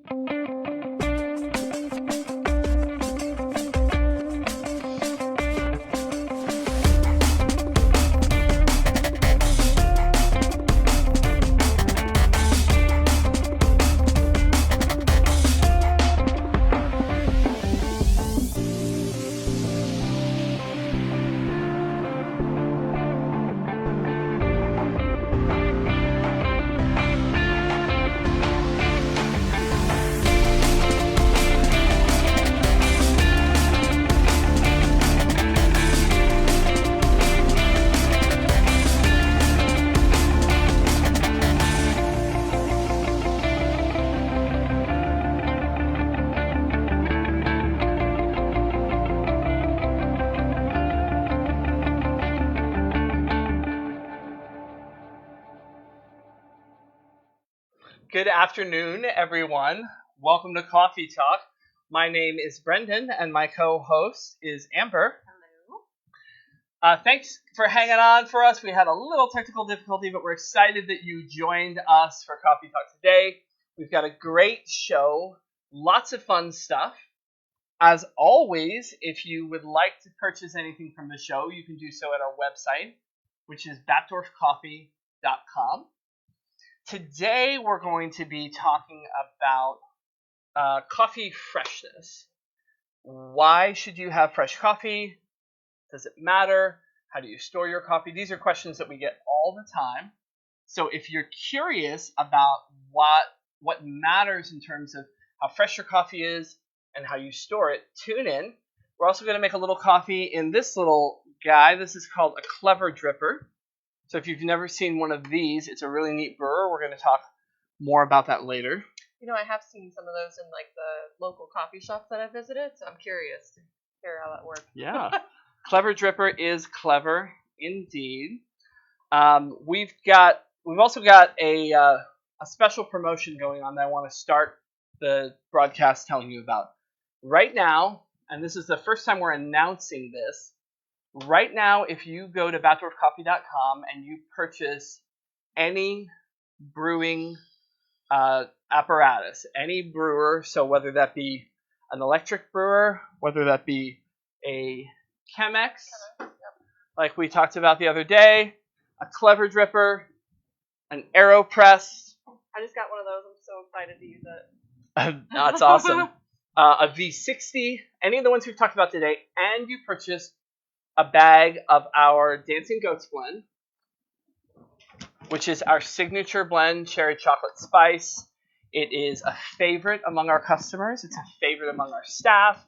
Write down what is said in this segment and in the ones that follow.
Good afternoon, everyone. Welcome to Coffee Talk. My name is Brendan, and my co-host is Amber. Hello. Thanks for hanging on for us. We had a little technical difficulty, but we're excited that you joined us for Coffee Talk today. We've got a great show, lots of fun stuff. As always, if you would like to purchase anything from the show, you can do so at our website, which is batdorfcoffee.com. Today, we're going to be talking about coffee freshness. Why should you have fresh coffee? Does it matter? How do you store your coffee? These are questions that we get all the time. So if you're curious about what matters in terms of how fresh your coffee is and how you store it, tune in. We're also going to make a little coffee in this little guy. This is called a Clever Dripper. So if you've never seen one of these, it's a really neat brewer. We're going to talk more about that later. You know, I have seen some of those in like the local coffee shops that I visited, so I'm curious to hear how that works. Yeah. Clever Dripper is clever indeed. We've also got a special promotion going on that I want to start the broadcast telling you about. Right now, and this is the first time we're announcing this, right now, if you go to batdorfcoffee.com and you purchase any brewing apparatus, any brewer, so whether that be an electric brewer, whether that be a Chemex, like we talked about the other day, a Clever Dripper, an AeroPress. I just got one of those. I'm so excited to use it. That's awesome. A V60, any of the ones we've talked about today, and you purchase a bag of our Dancing Goats blend, which is our signature blend, cherry chocolate spice. It is a favorite among our customers. It's a favorite among our staff.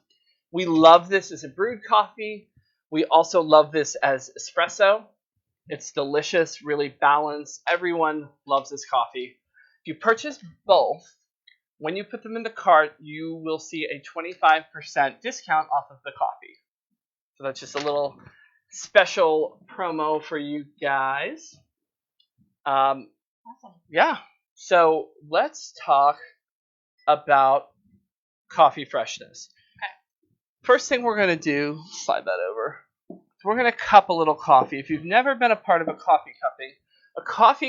We love this as a brewed coffee. We also love this as espresso. It's delicious, really balanced. Everyone loves this coffee. If you purchase both, when you put them in the cart, you will see a 25% discount off of the coffee. So that's just a little special promo for you guys. Awesome. Yeah. So let's talk about coffee freshness. Okay. First thing we're going to do, slide that over. We're going to cup a little coffee. If you've never been a part of a coffee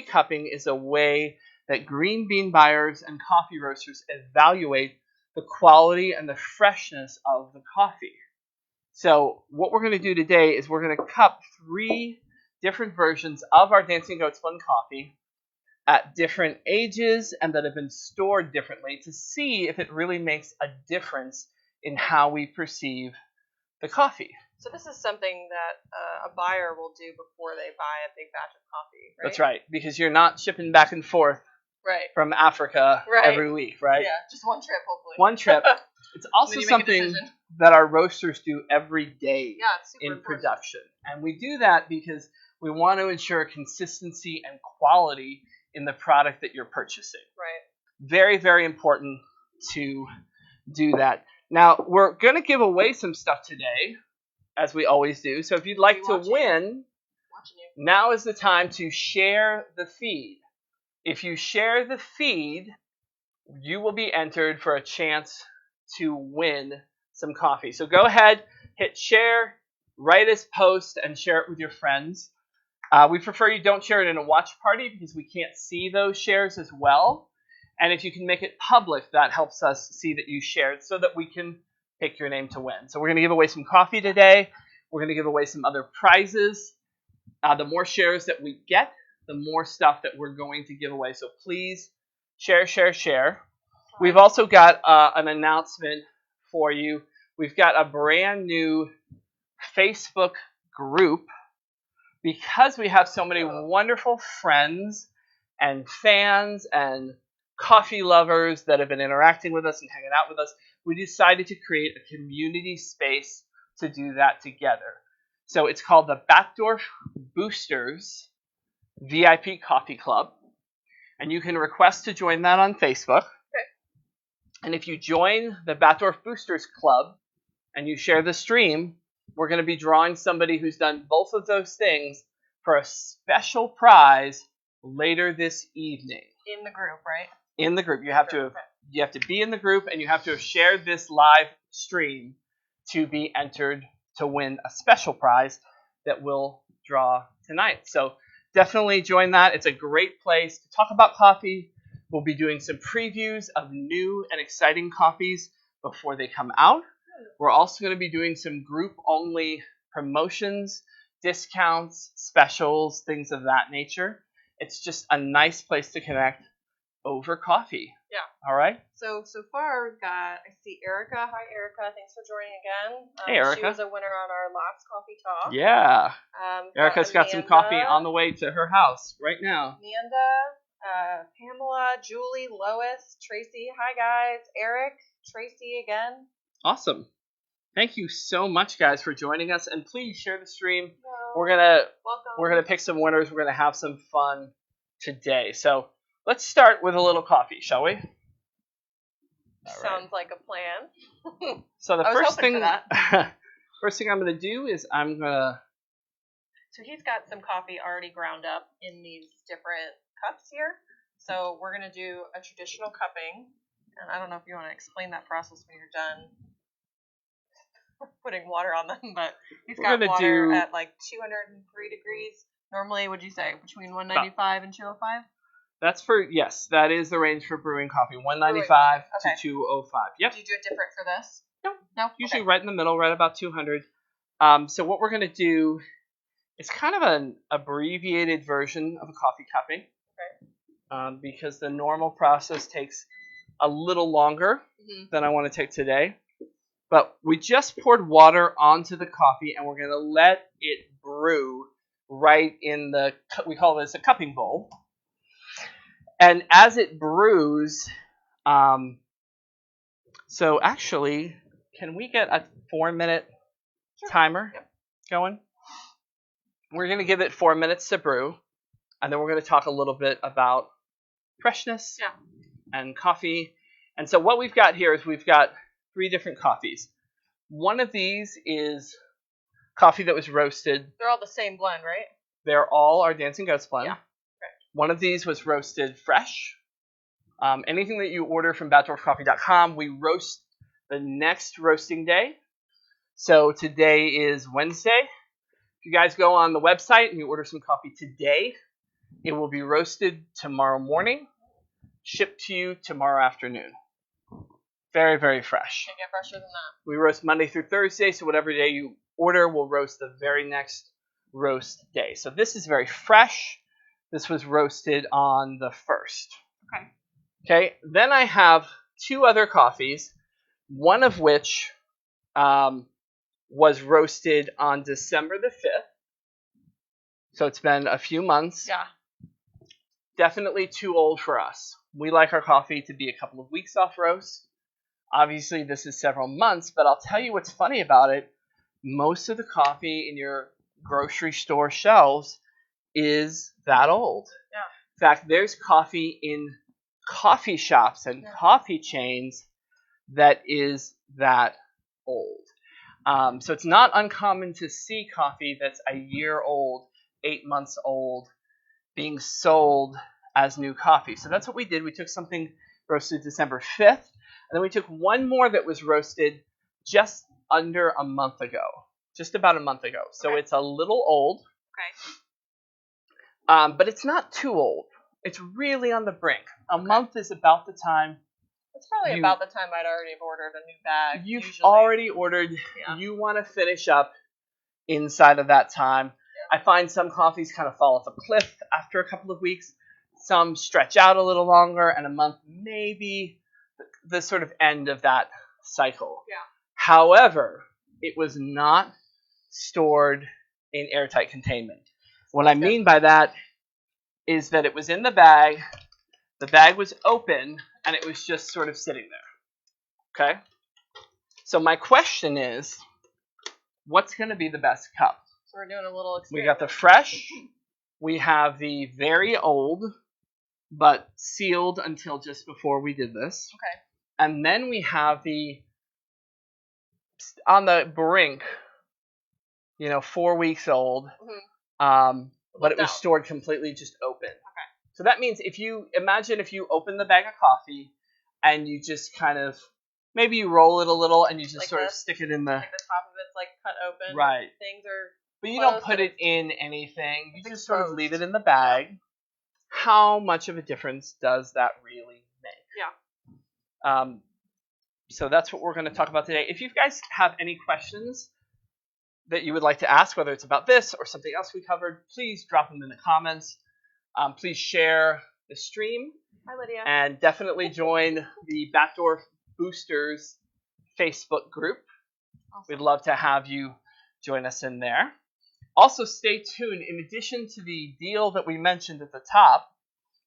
cupping is a way that green bean buyers and coffee roasters evaluate the quality and the freshness of the coffee. So what we're going to do today is we're going to cup 3 different versions of our Dancing Goats blend coffee at different ages and that have been stored differently to see if it really makes a difference in how we perceive the coffee. So this is something that a buyer will do before they buy a big batch of coffee, right? That's right, because you're not shipping back and forth from Africa every week, right? Yeah, just one trip, hopefully. One trip. It's also something that our roasters do every day in production. And we do that because we want to ensure consistency and quality in the product that you're purchasing. Right. Very, very important to do that. Now, we're going to give away some stuff today, as we always do. So if you'd like to win, now is the time to share the feed. If you share the feed, you will be entered for a chance to win some coffee. So go ahead, hit share, write us post, and share it with your friends. We prefer you don't share it in a watch party because we can't see those shares as well. And if you can make it public, that helps us see that you shared so that we can pick your name to win. So we're going to give away some coffee today. We're going to give away some other prizes. The more shares that we get, the more stuff that we're going to give away. So please share, share, share. We've also got an announcement for you. We've got a brand new Facebook group because we have so many wonderful friends and fans and coffee lovers that have been interacting with us and hanging out with us. We decided to create a community space to do that together. So it's called the Batdorf Boosters VIP Coffee Club. And you can request to join that on Facebook. Okay. And if you join the Batdorf Boosters Club and you share the stream, we're going to be drawing somebody who's done both of those things for a special prize later this evening. In the group, right? In the group. You have to be in the group and you have to have shared this live stream to be entered to win a special prize that we'll draw tonight. So definitely join that. It's a great place to talk about coffee. We'll be doing some previews of new and exciting coffees before they come out. We're also going to be doing some group-only promotions, discounts, specials, things of that nature. It's just a nice place to connect over coffee. Yeah. All right? So far we've got, I see Erica. Hi, Erica. Thanks for joining again. Hey, Erica. She was a winner on our last coffee talk. Yeah. Erica's got some Amanda, coffee on the way to her house right now. Amanda, Pamela, Julie, Lois, Tracy. Hi, guys. Eric, Tracy again. Awesome. Thank you so much, guys, for joining us. And please share the stream. Hello. We're Welcome. gonna pick some winners. We're gonna have some fun today. So let's start with a little coffee, shall we? All right. Sounds like a plan. So the I was first hoping thing, for first thing I'm gonna do is I'm gonna. So he's got some coffee already ground up in these different cups here. So we're going to do a traditional cupping. And I don't know if you want to explain that process when you're done putting water on them, but he's got water at like 203 degrees. Normally, would you say between 195 and 205? That's yes, that is the range for brewing coffee, 195 Okay. to 205. Yep. Did you do it different for this? No. No? Usually Okay. right in the middle, right about 200. So what we're going to do is kind of an abbreviated version of a coffee cupping. Okay. Because the normal process takes a little longer Mm-hmm. than I want to take today. But we just poured water onto the coffee, and we're going to let it brew right in we call this a cupping bowl. And as it brews, so actually, can we get a 4-minute timer going? We're going to give it 4 minutes to brew, and then we're going to talk a little bit about freshness and coffee. And so what we've got here is we've got 3 different coffees. One of these is coffee that was roasted. They're all the same blend, right? They're all our Dancing Ghost blend. Yeah. Okay. One of these was roasted fresh. Anything that you order from batdorfcoffee.com, we roast the next roasting day. So today is Wednesday. If you guys go on the website and you order some coffee today, it will be roasted tomorrow morning, shipped to you tomorrow afternoon. Very, very fresh. Can't get fresher than that. We roast Monday through Thursday, so whatever day you order, we'll roast the very next roast day. So this is very fresh. This was roasted on the 1st. Okay, then I have 2 other coffees, one of which was roasted on December the 5th. So it's been a few months. Yeah. Definitely too old for us. We like our coffee to be a couple of weeks off roast. Obviously, this is several months, but I'll tell you what's funny about it. Most of the coffee in your grocery store shelves is that old. Yeah. In fact, there's coffee in coffee shops and coffee chains that is that old. So it's not uncommon to see coffee that's a year old, 8 months old, being sold as new coffee. So that's what we did. We took something roasted December 5th, and then we took one more that was roasted just under a month ago, just about a month ago. So it's a little old, Okay. but it's not too old. It's really on the brink. A month is about the time. It's probably about the time I'd already have ordered a new bag. You've usually. already ordered. Yeah. You want to finish up inside of that time. Yeah. I find some coffees kind of fall off a cliff after a couple of weeks. Some stretch out a little longer, and a month maybe the sort of end of that cycle. Yeah. However, it was not stored in airtight containment. What I mean by that is that it was in the bag was open, and it was just sort of sitting there. Okay? So my question is, what's going to be the best cup? So we're doing a little experiment. We got the fresh, we have the very old, but sealed until just before we did this. Okay. And then we have the on the brink, 4 weeks old, but it was stored completely just open. Okay. So that means if you open the bag of coffee and you just kind of, maybe you roll it a little and you just Like sort of this? stick it in the, Like the top of it's like cut open. Right. Things are. but you don't put it in anything. You just sort of leave it in the bag. How much of a difference does that really make? Yeah. So that's what we're going to talk about today. If you guys have any questions that you would like to ask, whether it's about this or something else we covered, please drop them in the comments. Please share the stream. Hi, Lydia. And definitely join the Backdoor Boosters Facebook group. Awesome. We'd love to have you join us in there. Also, stay tuned. In addition to the deal that we mentioned at the top,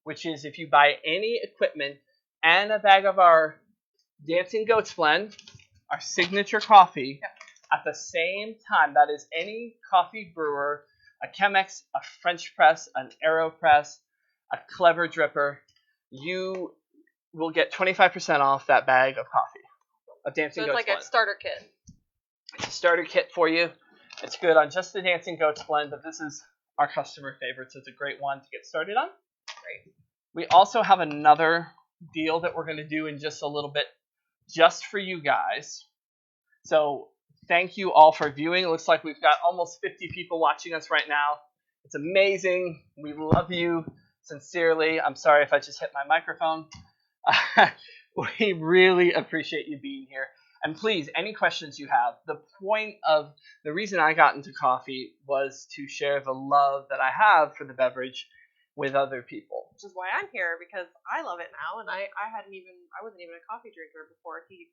which is if you buy any equipment and a bag of our Dancing Goats blend, our signature coffee, at the same time, that is any coffee brewer, a Chemex, a French press, an AeroPress, a Clever Dripper, you will get 25% off that bag of coffee, of Dancing So Goats it's like blend. a starter kit. It's a starter kit for you. It's good on just the Dancing Goats blend, but this is our customer favorite, so it's a great one to get started on. Great. We also have another deal that we're going to do in just a little bit, just for you guys. So thank you all for viewing. It looks like we've got almost 50 people watching us right now. It's amazing. We love you sincerely. I'm sorry if I just hit my microphone. We really appreciate you being here. And please, any questions you have, the reason I got into coffee was to share the love that I have for the beverage with other people. Which is why I'm here, because I love it now, and I wasn't even a coffee drinker before he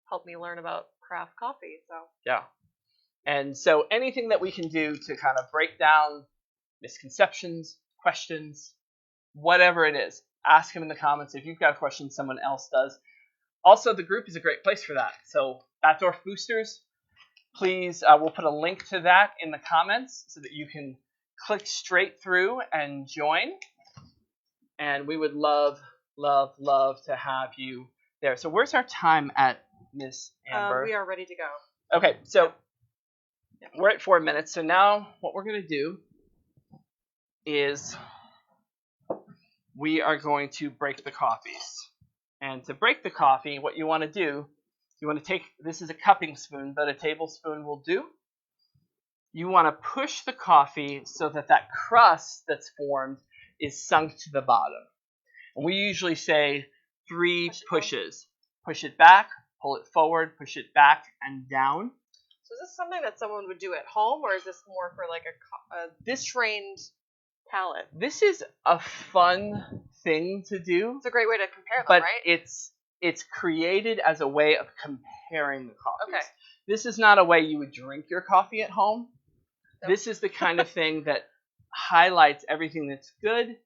helped me learn about craft coffee. So Yeah. And so anything that we can do to kind of break down misconceptions, questions, whatever it is, ask them in the comments. If you've got a question someone else does. Also, the group is a great place for that. So Backdoor Boosters, please, we'll put a link to that in the comments so that you can click straight through and join. And we would love, love, love to have you there. So where's our time at, Miss Amber? we are ready to go. Okay, so we're at 4 minutes. So now what we're going to do is we are going to break the coffees. And to break the coffee, what you want to do, you want to take, this is a cupping spoon, but a tablespoon will do. You want to push the coffee so that that crust that's formed is sunk to the bottom. And we usually say 3 pushes. Push it back, pull it forward, push it back and down. So is this something that someone would do at home, or is this more for like a trained palate? This is a fun thing to do. It's a great way to compare them, but right? it's created as a way of comparing the coffees. Okay. This is not a way you would drink your coffee at home. Nope. This is the kind of thing that highlights everything that's good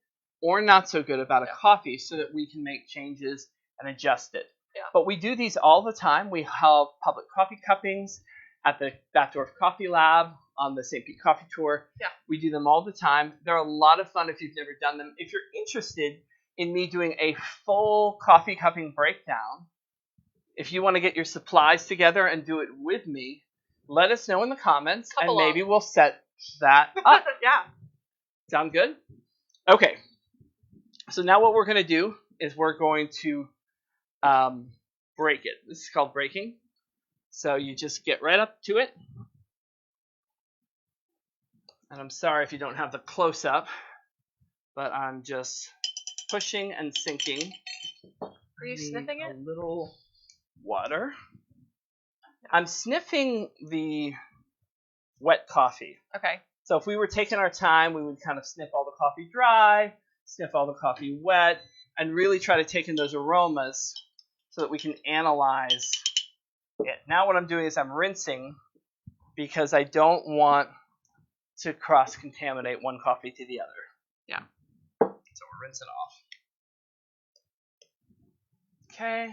or not so good about a coffee so that we can make changes and adjust it. Yeah. But we do these all the time. We have public coffee cuppings at the Backdoor Coffee Lab on the St. Pete Coffee Tour. Yeah. We do them all the time. They're a lot of fun if you've never done them. If you're interested in me doing a full coffee cupping breakdown, if you want to get your supplies together and do it with me, let us know in the comments, and maybe we'll set that up. Yeah. Sound good? Okay. So now what we're going to do is we're going to break it. This is called breaking. So you just get right up to it. And I'm sorry if you don't have the close-up, but I'm just pushing and sinking. Are you sniffing it? A little water. I'm sniffing the wet coffee. Okay. So if we were taking our time, we would kind of sniff all the coffee dry, sniff all the coffee wet, and really try to take in those aromas so that we can analyze it. Now what I'm doing is I'm rinsing because I don't want to cross-contaminate one coffee to the other. Yeah. So we're rinsing off. Okay.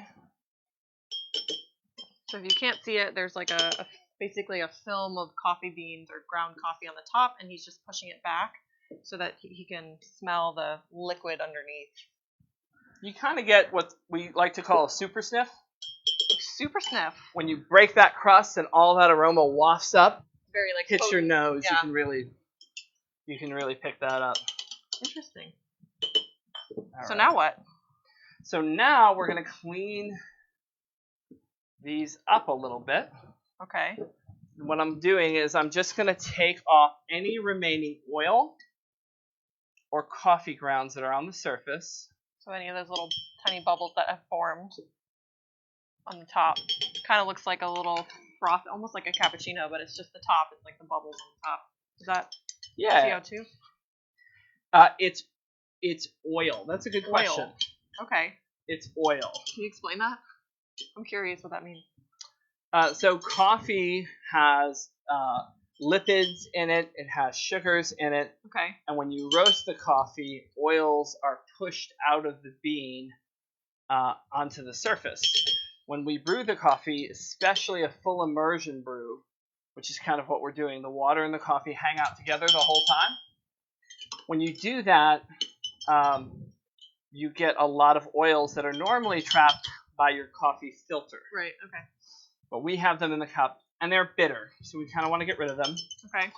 So if you can't see it, there's like basically a film of coffee beans or ground coffee on the top, and he's just pushing it back so that he can smell the liquid underneath. You kind of get what we like to call a super sniff. Super sniff. When you break that crust and all that aroma wafts up, Very like hits your nose, Yeah. you can really pick that up. Interesting. All So right. now what? So now we're going to clean these up a little bit. Okay. What I'm doing is I'm just going to take off any remaining oil or coffee grounds that are on the surface. So any of those little tiny bubbles that have formed on the top. Kind of looks like a little froth, almost like a cappuccino, but it's just the top. It's like the bubbles on the top. Is that Yeah. CO2? It's oil. That's a good question. Oil. Okay. It's oil. Can you explain that? I'm curious what that means. So coffee has lipids in it. It has sugars in it. Okay. And when you roast the coffee, oils are pushed out of the bean onto the surface. When we brew the coffee, especially a full immersion brew, which is kind of what we're doing, the water and the coffee hang out together the whole time. When you do that, you get a lot of oils that are normally trapped by your coffee filter. Right. Okay. But we have them in the cup, and they're bitter, so we kind of want to get rid of them. Okay.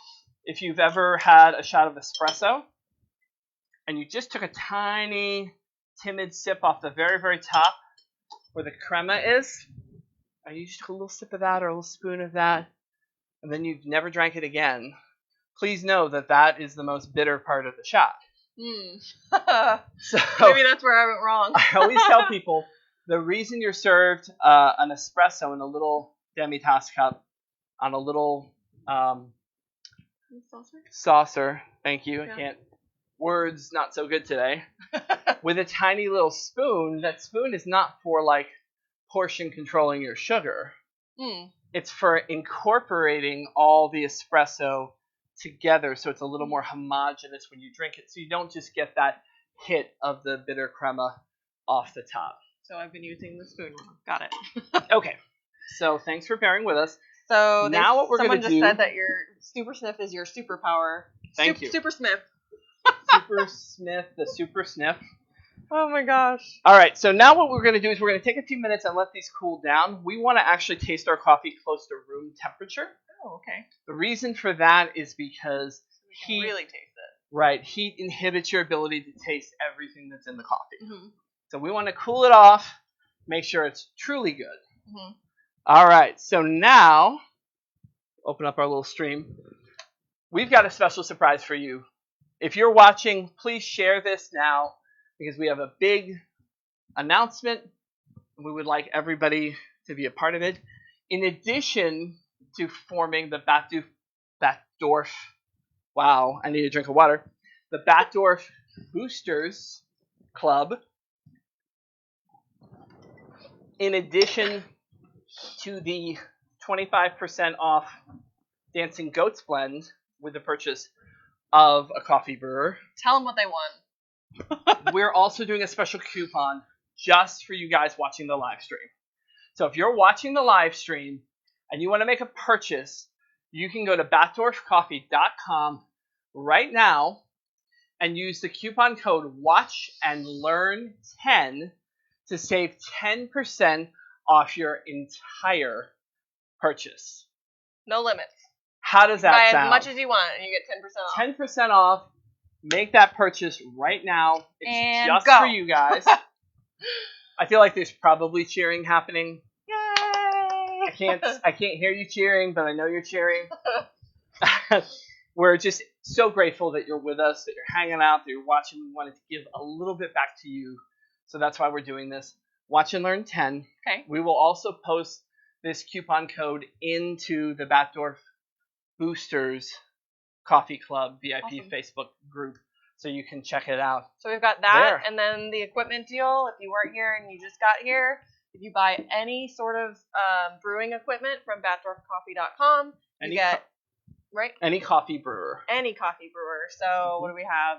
If you've ever had a shot of espresso, and you just took a tiny, timid sip off the very, very top where the crema is, and you just took a little sip of that or a little spoon of that, and then you've never drank it again, please know that that is the most bitter part of the shot. So Maybe that's where I went wrong. I always tell people, the reason you're served an espresso in a little demi-tasse cup on a little saucer, thank you, Yeah. I can't, words not so good today, with a tiny little spoon, that spoon is not for like portion controlling your sugar. It's for incorporating all the espresso together so it's a little more homogeneous when you drink it, so you don't just get that hit of the bitter crema off the top. So I've been using the spoon wrong. Got it. Okay, so thanks for bearing with us. So Now what we're someone gonna just do- said that your super sniff is your superpower. Thank you. Super sniff. Super Smith, the Super Sniff. Oh my gosh. All right, so now what we're going to do is we're going to take a few minutes and let these cool down. We want to actually taste our coffee close to room temperature. Oh, okay. The reason for that is because We can really taste it. right, heat inhibits your ability to taste everything that's in the coffee. Mm-hmm. So we want to cool it off, make sure it's truly good. Mm-hmm. All right, so now, open up our little stream. We've got a special surprise for you. If you're watching, please share this now because we have a big announcement and we would like everybody to be a part of it. In addition to forming the Batdorf, wow, I need a drink of water, the Batdorf Boosters Club, in addition to the 25% off Dancing Goats blend with the purchase of a coffee brewer, Tell them what they want. we're also doing a special coupon just for you guys watching the live stream. So if you're watching the live stream and you want to make a purchase, you can go to batdorfcoffee.com right now and use the coupon code WATCHANDLEARN10 to save 10% off your entire purchase. No limits. How does that Buy sound? as much as you want, and you get 10% off. 10% off. Make that purchase right now. It's And just go. for you guys. I feel like there's probably cheering happening. Yay! I can't hear you cheering, but I know you're cheering. we're just so grateful that you're with us, that you're hanging out, that you're watching. We wanted to give a little bit back to you. So that's why we're doing this. Watch and Learn 10. Okay. We will also post this coupon code into the Batdorf Boosters Coffee Club VIP Awesome. Facebook group, so you can check it out. So we've got that, There. and then the equipment deal. If you weren't here and you just got here, if you buy any sort of brewing equipment from BatdorfCoffee.com, you Any get right Any coffee brewer. any coffee brewer. So what do we have?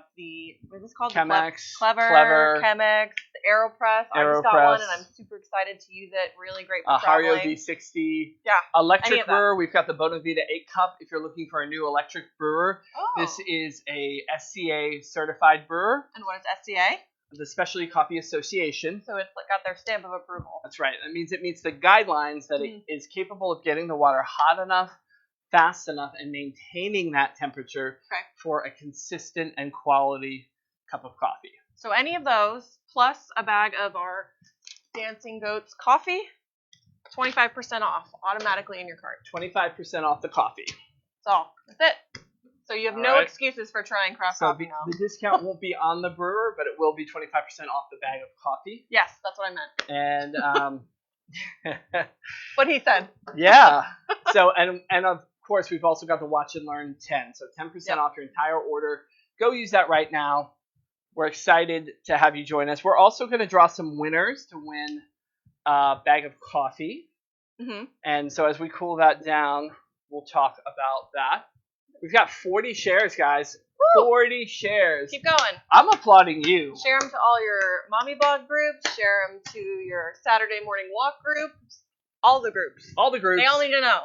What is this called? Chemex, The Clever, Clever. Chemex, the AeroPress. I just got AeroPress. one, and I'm super excited to use it. Really great for Hario traveling. V60. Yeah, any Electric of that. brewer. We've got the Bonavita 8 Cup. If you're looking for a new electric brewer, Oh. this is a SCA certified brewer, And what is SCA? the Specialty Coffee Association. So it's got their stamp of approval. That's right. That means it meets the guidelines that it is capable of getting the water hot enough, fast enough, and maintaining that temperature for a consistent and quality cup of coffee. So any of those, plus a bag of our Dancing Goats coffee, 25% off automatically in your cart. 25% off the coffee. That's all. That's it. So you have All no right. excuses for trying craft So coffee now. the discount won't be on the brewer, but it will be 25% off the bag of coffee. Yes, that's what I meant. And What he said. yeah. So and of course we've also got the Watch and Learn 10. So 10% Yep. off your entire order. Go use that right now. We're excited to have you join us. We're also going to draw some winners to win a bag of coffee. Mm-hmm. And so as we cool that down, we'll talk about that. We've got 40 shares, guys. Woo! 40 shares. Keep going. I'm applauding you. Share them to all your mommy blog groups. Share them to your Saturday morning walk groups. All the groups. All the groups. They all need to know.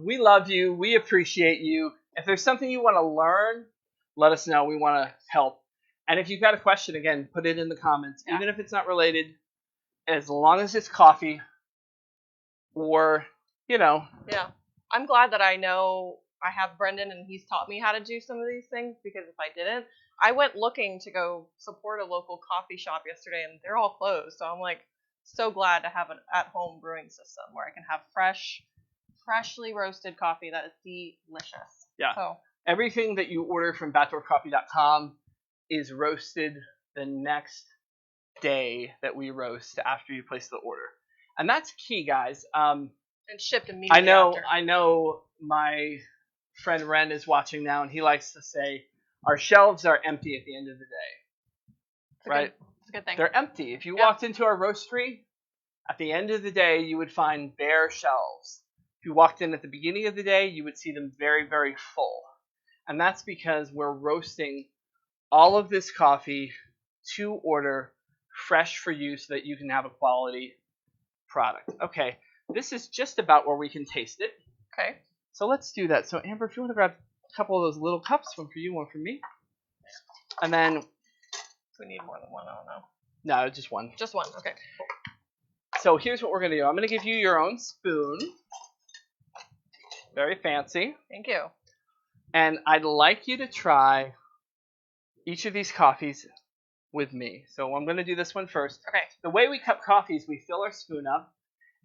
We love you. We appreciate you. If there's something you want to learn, let us know. We want to help. And if you've got a question, again, put it in the comments. Yeah. Even if it's not related, as long as it's coffee or, Yeah. I'm glad that I know I have Brendan and he's taught me how to do some of these things, because if I didn't, I went looking to go support a local coffee shop yesterday and they're all closed. So I'm like so glad to have an at-home brewing system where I can have freshly roasted coffee that is delicious. Yeah. So everything that you order from BatdorfCoffee.com is roasted the next day that we roast after you place the order. And that's key, guys. and shipped immediately after. I know my friend Ren is watching now, and he likes to say our shelves are empty at the end of the day. Right? It's a good thing. They're empty. If you Yep. walked into our roastery, at the end of the day, you would find bare shelves. If you walked in at the beginning of the day, you would see them very, very full. And that's because we're roasting all of this coffee to order, fresh for you, so that you can have a quality product. Okay, this is just about where we can taste it. Okay. So let's do that. So Amber, if you want to grab a couple of those little cups, one for you, one for me. And then, We need more than one. I don't know. no, just one. Just one. Okay. Cool. So here's what we're going to do. I'm going to give you your own spoon. Very fancy. Thank you. And I'd like you to try each of these coffees with me. So I'm going to do this one first. Okay. The way we cup coffee is we fill our spoon up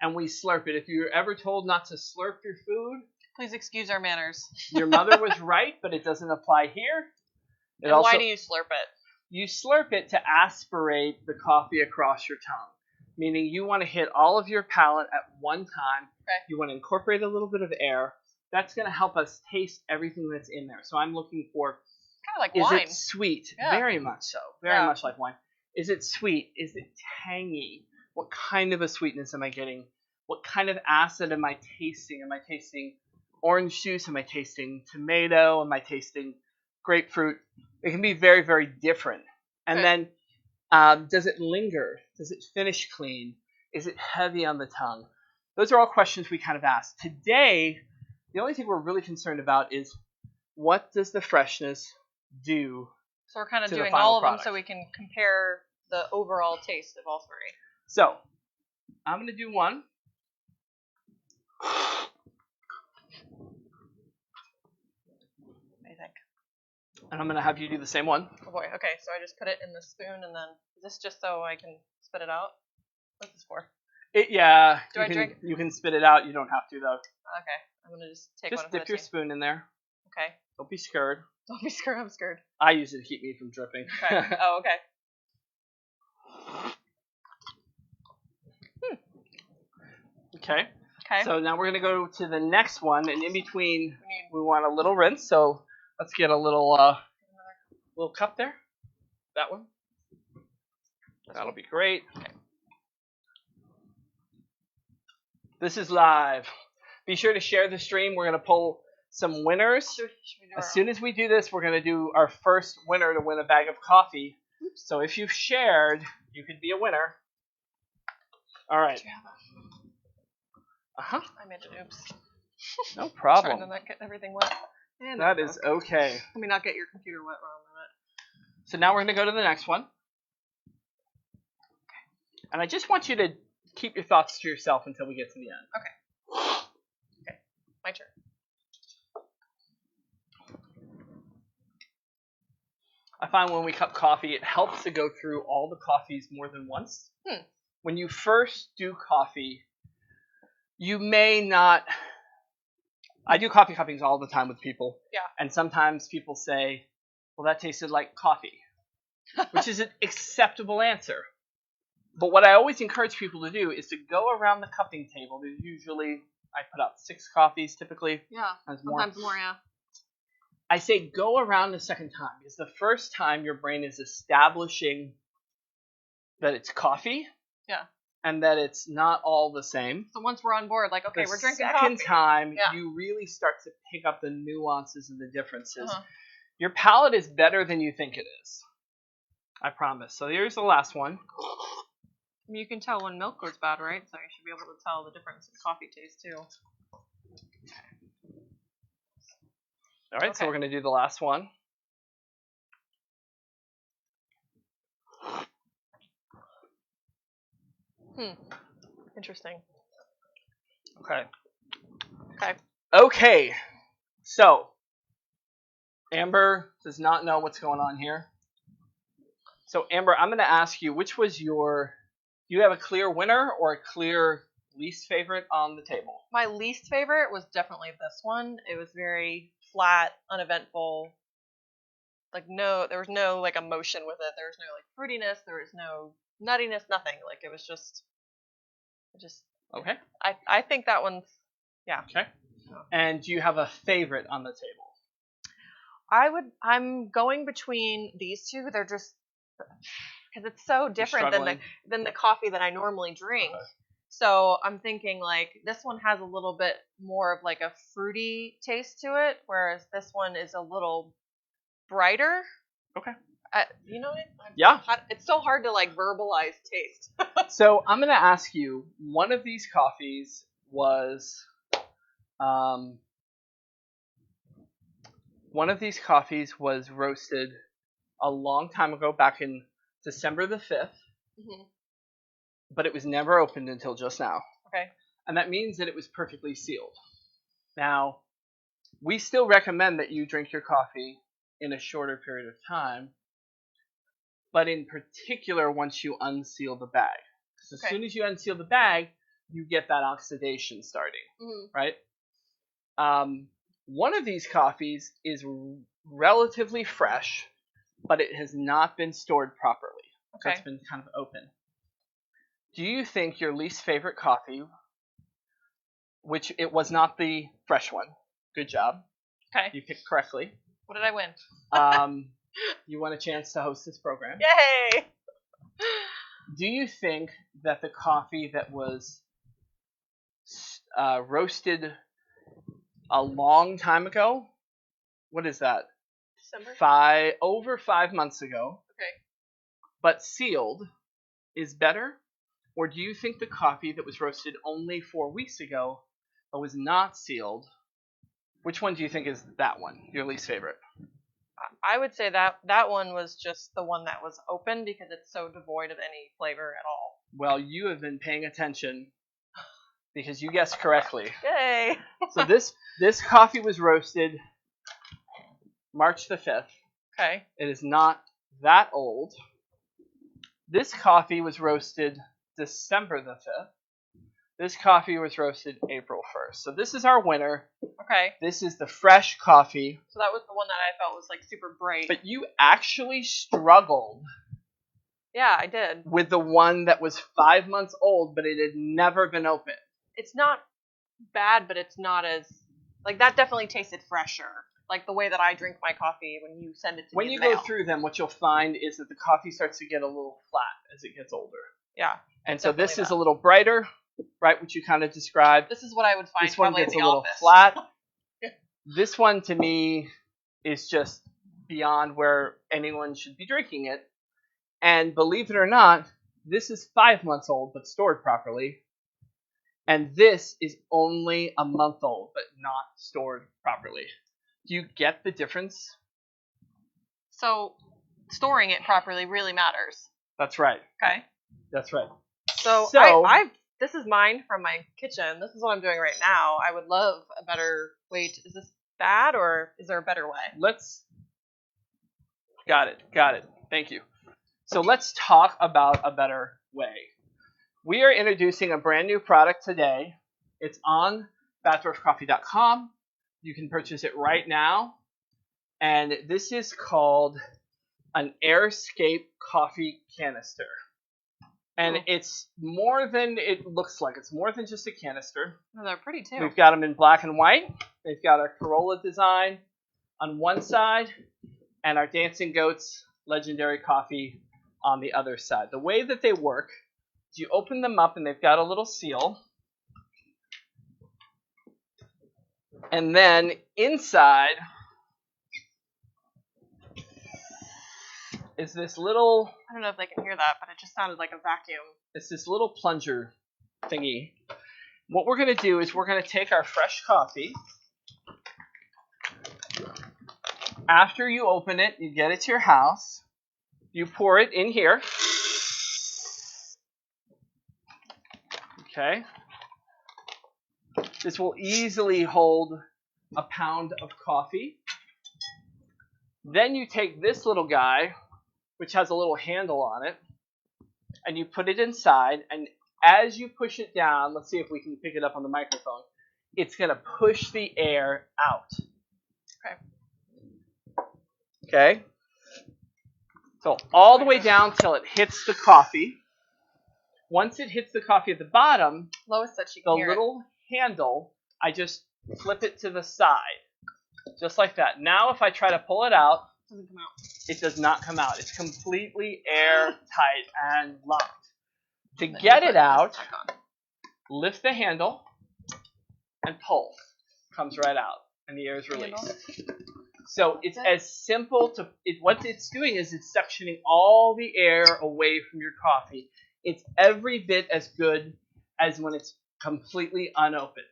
and we slurp it. If you're ever told not to slurp your food, Please excuse our manners. your mother was right, but it doesn't apply here. It And also, why do you slurp it? you slurp it to aspirate the coffee across your tongue, meaning you want to hit all of your palate at one time. Okay. You want to incorporate a little bit of air. That's going to help us taste everything that's in there. So I'm looking for, Kind of like is wine. it sweet? Yeah. Very much so. Very Yeah. much like wine. Is it sweet? Is it tangy? What kind of a sweetness am I getting? What kind of acid am I tasting? Am I tasting orange juice? Am I tasting tomato? Am I tasting grapefruit? It can be very, very different. And Okay. then, does it linger? Does it finish clean? Is it heavy on the tongue? Those are all questions we kind of ask. Today, the only thing we're really concerned about is, what does the freshness do? So we're kind of to the doing final all of them product. so we can compare the overall taste of all three. So, I'm going to do one. What do you think? And I'm going to have you do the same one. Oh boy. Okay. So I just put it in the spoon, and then is this just so I can spit it out? What's this for? Yeah, Do you I can, drink? you can spit it out. You don't have to, though. Okay. I'm gonna just take Just one. dip your spoon in there. Okay. Don't be scared. Don't be scared. I'm scared. I use it to keep me from dripping. Okay. Oh, okay. Okay. Okay. So now we're going to go to the next one, and in between we want a little rinse, so let's get a little cup there. That one. That'll be great. Okay. This is live. Be sure to share the stream. We're going to pull some winners. As soon as we do this, we're going to do our first winner to win a bag of coffee. Oops. So if you've shared, you could be a winner. All right. Uh-huh. I made an oops. No problem. Trying to not get everything wet. And that is okay. Let me not get your computer wet wrong on it. So now we're going to go to the next one. Okay. And I just want you to keep your thoughts to yourself until we get to the end. Okay. Okay. My turn. I find when we cup coffee, it helps to go through all the coffees more than once. When you first do coffee, you may not. I do coffee cuppings all the time with people. Yeah. And sometimes people say, well, that tasted like coffee, which is an acceptable answer. But what I always encourage people to do is to go around the cupping table. There's usually, I put out 6 coffees typically. Yeah. Sometimes more, yeah. I say go around the second time because the first time your brain is establishing that it's coffee. Yeah. And that it's not all the same. So once we're on board, like, okay, we're drinking coffee. The second time, yeah. you really start to pick up the nuances and the differences. Your palate is better than you think it is. I promise. So here's the last one. You can tell when milk goes bad, right? So you should be able to tell the difference in coffee taste, too. All right, so we're going to do the last one. Interesting. Okay. So, Amber does not know what's going on here. So, Amber, I'm going to ask you, which was your... Do you have a clear winner or a clear least favorite on the table? My least favorite was definitely this one. It was very flat, uneventful. Like, there was no, like, emotion with it. There was no, like, fruitiness. There was no nuttiness, nothing. Like, it was just... Okay. I think that one's... Yeah. Okay. And do you have a favorite on the table? I'm going between these two. They're just... Because it's so different than the coffee that I normally drink. Okay. So I'm thinking, like, this one has a little bit more of, like, a fruity taste to it, whereas this one is a little brighter. Okay. You know what I mean? Yeah. It's so hard to, like, verbalize taste. So I'm going to ask you, one of these coffees was... one of these coffees was roasted a long time ago, back in December the 5th. Mm-hmm. But it was never opened until just now. Okay. And that means that it was perfectly sealed. Now, we still recommend that you drink your coffee in a shorter period of time, but in particular once you unseal the bag. Because as soon as you unseal the bag, you get that oxidation starting, right? One of these coffees is relatively fresh, but it has not been stored properly. So it's been kind of open. Do you think your least favorite coffee, which it was not the fresh one, good job. Okay. You picked correctly. What did I win? You won a chance to host this program. Yay! Do you think that the coffee that was roasted a long time ago, what is that? December? Over 5 months ago. Okay. But sealed is better? Or do you think the coffee that was roasted only 4 weeks ago but was not sealed, which one do you think is that one, your least favorite? I would say that one was just the one that was open because it's so devoid of any flavor at all. Well, you have been paying attention because you guessed correctly. Yay! So this coffee was roasted March the 5th. Okay. It is not that old. This coffee was roasted December the 5th. This coffee was roasted April 1st. So this is our winner. Okay. This is the fresh coffee. So that was the one that I felt was like super bright. But you actually struggled Yeah, I did. with the one that was 5 months old, but it had never been opened. It's not bad, but it's not as like that. Definitely tasted fresher, like the way that I drink my coffee when you send it to When me. you in the go mail. through them, what you'll find is that the coffee starts to get a little flat as it gets older. Yeah. And so this Definitely is that. a little brighter, right, which you kind of described. This is what I would find This one probably gets in a the little office. flat. This one, to me, is just beyond where anyone should be drinking it. And believe it or not, this is 5 months old, but stored properly. And this is only a month old, but not stored properly. Do you get the difference? So storing it properly really matters. That's right. Okay. That's right. So, So- I this is mine from my kitchen. This is what I'm doing right now. I would love a better way. Is this bad or is there a better way? Got it. Thank you. So let's talk about a better way. We are introducing a brand new product today. It's on batdwarfcoffee.com. You can purchase it right now. And this is called an Airscape coffee canister. And it's more than it looks like. It's more than just a canister. Oh, they're pretty too. We've got them in black and white. They've got our Corolla design on one side and our Dancing Goats legendary coffee on the other side. The way that they work is you open them up and they've got a little seal. And then inside is this little, I don't know if they can hear that, but it just sounded like a vacuum. it's this little plunger thingy. What we're going to do is we're going to take our fresh coffee. After you open it, you get it to your house. You pour it in here. Okay. This will easily hold a pound of coffee. Then you take this little guy, which has a little handle on it, and you put it inside, and as you push it down, let's see if we can pick it up on the microphone, it's going to push the air out. Okay? So all the way down till it hits the coffee. Once it hits the coffee at the bottom, Lois said she the can hear little handle, I just flip it to the side. Just like that. Now if I try to pull it out, it. Doesn't come out. it does not come out. It's completely airtight and locked. To get it out, lift the handle and pull. Comes right out, and the air is released. So it's as simple to what it's doing is it's suctioning all the air away from your coffee. It's every bit as good as when it's completely unopened,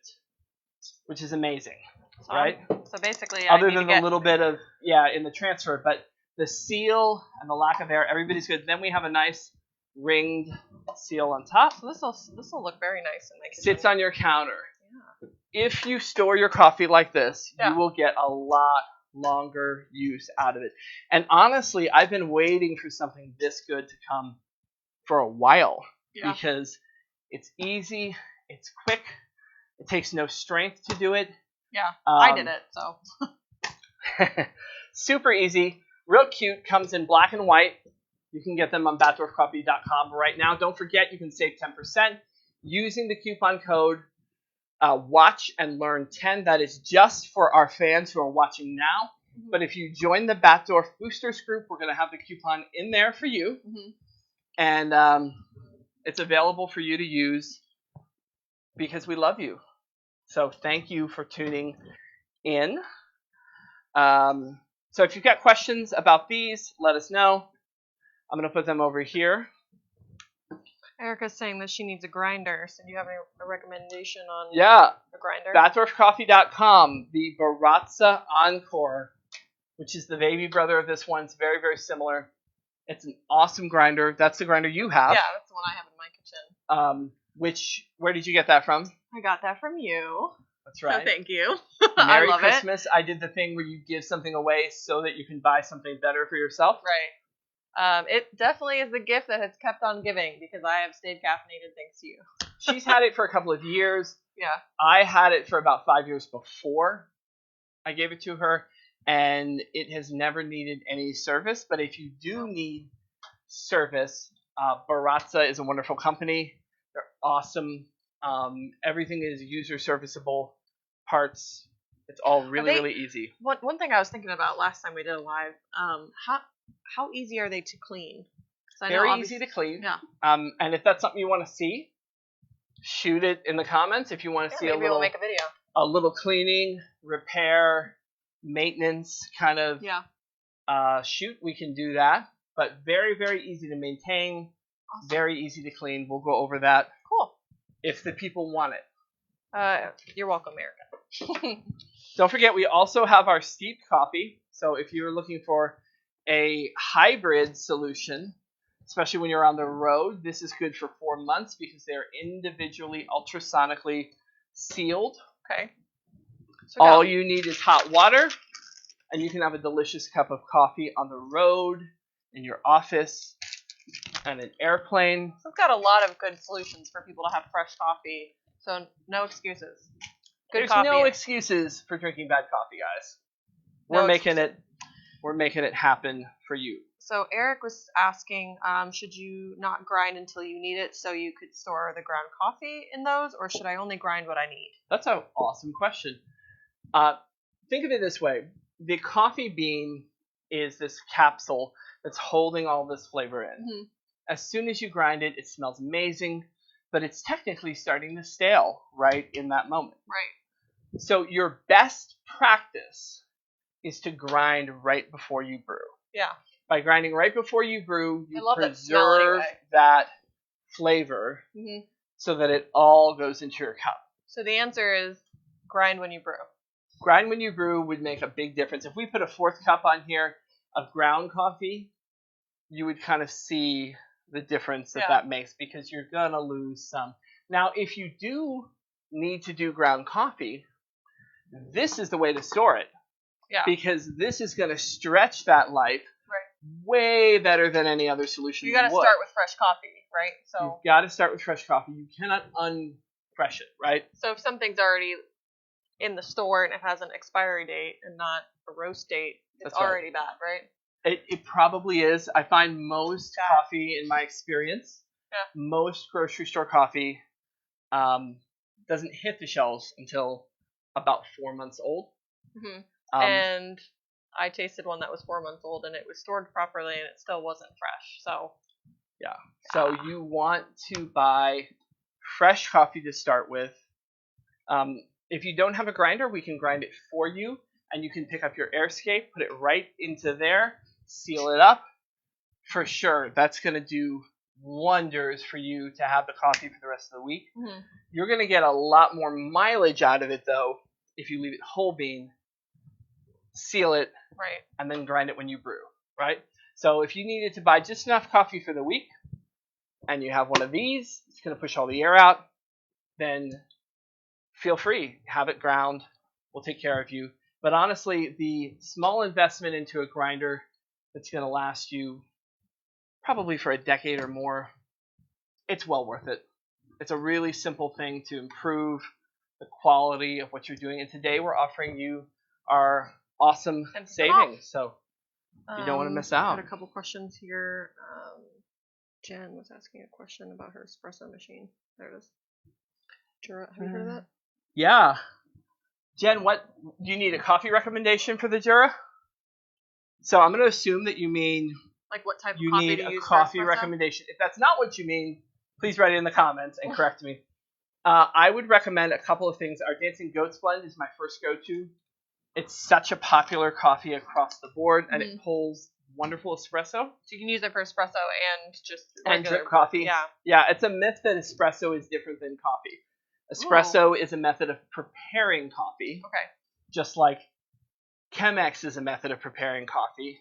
which is amazing, right? So basically, Other I need than to the get, little bit of in the transfer, but the seal and the lack of air, everybody's good. Then we have a nice ringed seal on top. So this will look very nice in my kitchen. Sits on your counter. Yeah. If you store your coffee like this, Yeah. you will get a lot longer use out of it. And honestly, I've been waiting for something this good to come for a while Yeah. because it's easy, it's quick, it takes no strength to do it. Yeah. I did it. So. Super easy, real cute, comes in black and white. You can get them on batdwarfcoffee.com right now. Don't forget, you can save 10% using the coupon code Watch and Learn 10. That is just for our fans who are watching now. Mm-hmm. But if you join the Batdorf Boosters group, we're going to have the coupon in there for you. Mm-hmm. And it's available for you to use because we love you. So thank you for tuning in. So if you've got questions about these, let us know. I'm going to put them over here. Erica's saying that she needs a grinder. So do you have a recommendation on Yeah, a grinder? batdorfcoffee.com, the Baratza Encore, which is the baby brother of this one. It's very, very similar. It's an awesome grinder. That's the grinder you have. Yeah, that's the one I have in my kitchen. Where did you get that from? I got that from you. That's right. So thank you. Merry I love Christmas. I did the thing where you give something away so that you can buy something better for yourself. Right. It definitely is the gift that has kept on giving because I have stayed caffeinated thanks to you. She's had it for a couple of years. Yeah. I had it for about 5 years before I gave it to her, and it has never needed any service. But if you do need service, Baratza is a wonderful company. They're awesome. Everything is user serviceable. Parts. It's all really easy. One thing I was thinking about last time we did a live, how easy are they to clean? Very easy to clean. Yeah. And if that's something you want to see, shoot it in the comments. If you want to see maybe we'll make a video. A little cleaning, repair, maintenance kind of shoot, we can do that. But very, very easy to maintain. Awesome. Very easy to clean. We'll go over that. Cool. If the people want it. You're welcome, Erica. Don't forget, we also have our steeped coffee. So if you're looking for a hybrid solution, especially when you're on the road, this is good for 4 months because they're individually ultrasonically sealed. Okay. So all you need is hot water, and you can have a delicious cup of coffee on the road, in your office, and an airplane. So it's got a lot of good solutions for people to have fresh coffee. So no excuses. There's no excuses for drinking bad coffee, guys. We're making it happen for you. So Eric was asking, should you not grind until you need it so you could store the ground coffee in those, or should I only grind what I need? That's an awesome question. Think of it this way. The coffee bean is this capsule that's holding all this flavor in. Mm-hmm. As soon as you grind it, it smells amazing, but it's technically starting to stale right in that moment. Right. So your best practice is to grind right before you brew. Yeah. By grinding right before you brew, you preserve that flavor so that it all goes into your cup. So the answer is grind when you brew. Grind when you brew would make a big difference. If we put a 4th cup on here of ground coffee, you would kind of see the difference that makes because you're going to lose some. Now, if you do need to do ground coffee, this is the way to store it. Yeah. Because this is going to stretch that life way better than any other solution. You got to start with fresh coffee, right? So you've got to start with fresh coffee. You cannot unfresh it, right? So if something's already in the store and it has an expiry date and not a roast date, it's already bad, right? It probably is. I find most coffee, in my experience, most grocery store coffee doesn't hit the shelves until about 4 months old. Mm-hmm. And I tasted one that was 4 months old, and it was stored properly, and it still wasn't fresh. So So you want to buy fresh coffee to start with. If you don't have a grinder, we can grind it for you, and you can pick up your Airscape, put it right into there, seal it up. For sure, that's going to do wonders for you to have the coffee for the rest of the week. Mm-hmm. You're going to get a lot more mileage out of it, though, if you leave it whole bean, seal it, and then grind it when you brew, right? So if you needed to buy just enough coffee for the week, and you have one of these, it's going to push all the air out, then feel free. Have it ground. We'll take care of you. But honestly, the small investment into a grinder that's going to last you probably for a decade or more, it's well worth it. It's a really simple thing to improve the quality of what you're doing. And today we're offering you our awesome savings. So you don't want to miss out. I had a couple questions here. Jen was asking a question about her espresso machine. There it is. Jura, have you heard of that? Yeah. Jen, what do you need a coffee recommendation for the Jura? So I'm going to assume that you mean like what type of you coffee need to a use coffee for espresso? recommendation. If that's not what you mean, please write it in the comments and correct me. I would recommend a couple of things. Our Dancing Goats blend is my first go-to. It's such a popular coffee across the board, and it pulls wonderful espresso. So you can use it for espresso and just regular drip coffee. Yeah, it's a myth that espresso is different than coffee. Espresso is a method of preparing coffee. Okay. Just like Chemex is a method of preparing coffee.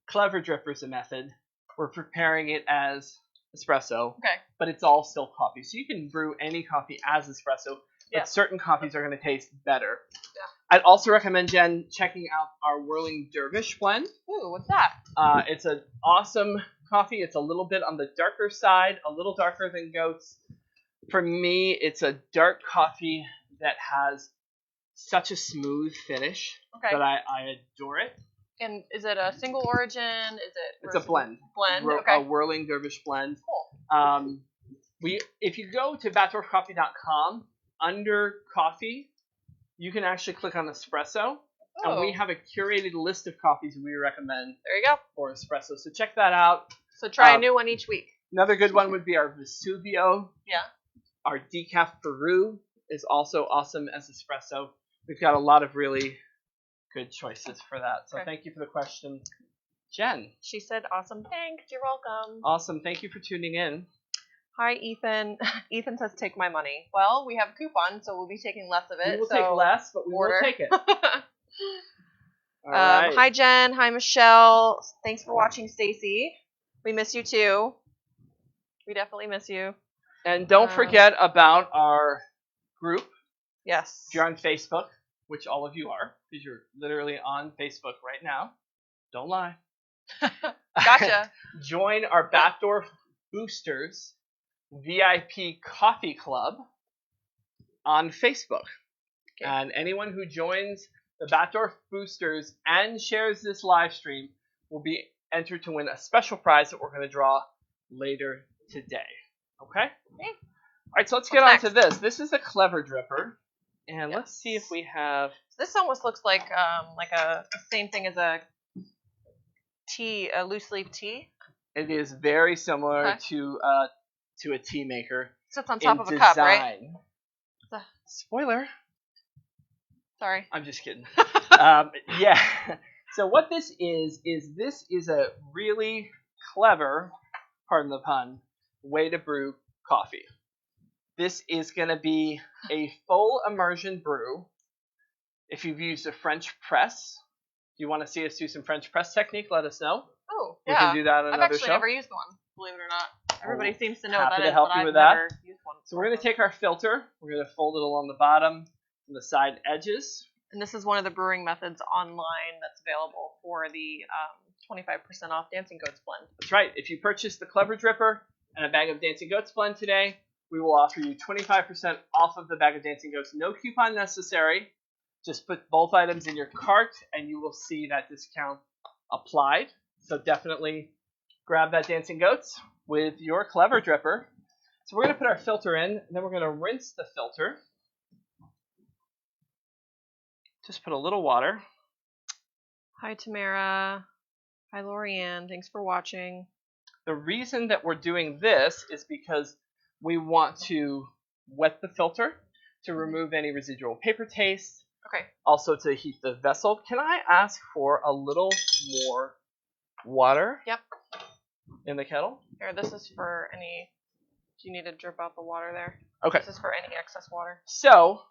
Clever Dripper is a method. We're preparing it as espresso. Okay. But it's all still coffee. So you can brew any coffee as espresso, but certain coffees are going to taste better. Yeah. I'd also recommend, Jen, checking out our Whirling Dervish blend. Ooh, what's that? It's an awesome coffee. It's a little bit on the darker side, a little darker than Goats. For me, it's a dark coffee that has such a smooth finish Okay. that I adore it. And is it a single origin? Is it? It's a blend. Blend. A Okay. Whirling Dervish blend. Cool. If you go to batdwarfcoffee.com, under coffee, you can actually click on espresso, and we have a curated list of coffees we recommend There you go. for espresso. So check that out. So try a new one each week. Another good one would be our Vesuvio. Yeah. Our Decaf Peru is also awesome as espresso. We've got a lot of really good choices for that. So thank you for the question, Jen. She said, "Awesome, thanks. You're welcome." Awesome. Thank you for tuning in. Hi, Ethan. Ethan says, "Take my money." Well, we have a coupon, so we'll be taking less of it. We will take less, but we will take it. All right. Hi, Jen. Hi, Michelle. Thanks for watching, Stacy. We miss you too. We definitely miss you. And don't forget about our group. Yes. If you're on Facebook, which all of you are, because you're literally on Facebook right now. Don't lie. Gotcha. Join our Batdorf Boosters VIP Coffee Club on Facebook. Okay. And anyone who joins the Batdorf Boosters and shares this live stream will be entered to win a special prize that we're going to draw later today. Okay? All right, so let's get on to this. This is a Clever Dripper, and let's see if we have. This almost looks like the same thing as a tea, a loose leaf tea. It is very similar to a tea maker. Sits on top of a cup, right? Spoiler. Sorry. I'm just kidding. Yeah. So what this is a really clever, pardon the pun, way to brew coffee. This is going to be a full immersion brew. If you've used a French press, if you want to see us do some French press technique, let us know. Oh, yeah. We can do that on another show. I've actually never used one, believe it or not. Everybody seems to know happy what that to is, help but you with I've that. never used one. So we're going to take our filter. We're going to fold it along the bottom and the side edges. And this is one of the brewing methods online that's available for the 25% off Dancing Goats blend. That's right. If you purchase the Clever Dripper and a bag of Dancing Goats blend today, we will offer you 25% off of the bag of Dancing Goats. No coupon necessary. Just put both items in your cart and you will see that discount applied. So definitely grab that Dancing Goats with your Clever Dripper. So we're going to put our filter in, and then we're going to rinse the filter. Just put a little water. Hi, Tamara. Hi, Lorianne. Thanks for watching. The reason that we're doing this is because we want to wet the filter to remove any residual paper taste. Okay. Also to heat the vessel. Can I ask for a little more water? Yep. In the kettle? Here, this is for any... Do you need to drip out the water there? Okay. This is for any excess water. So,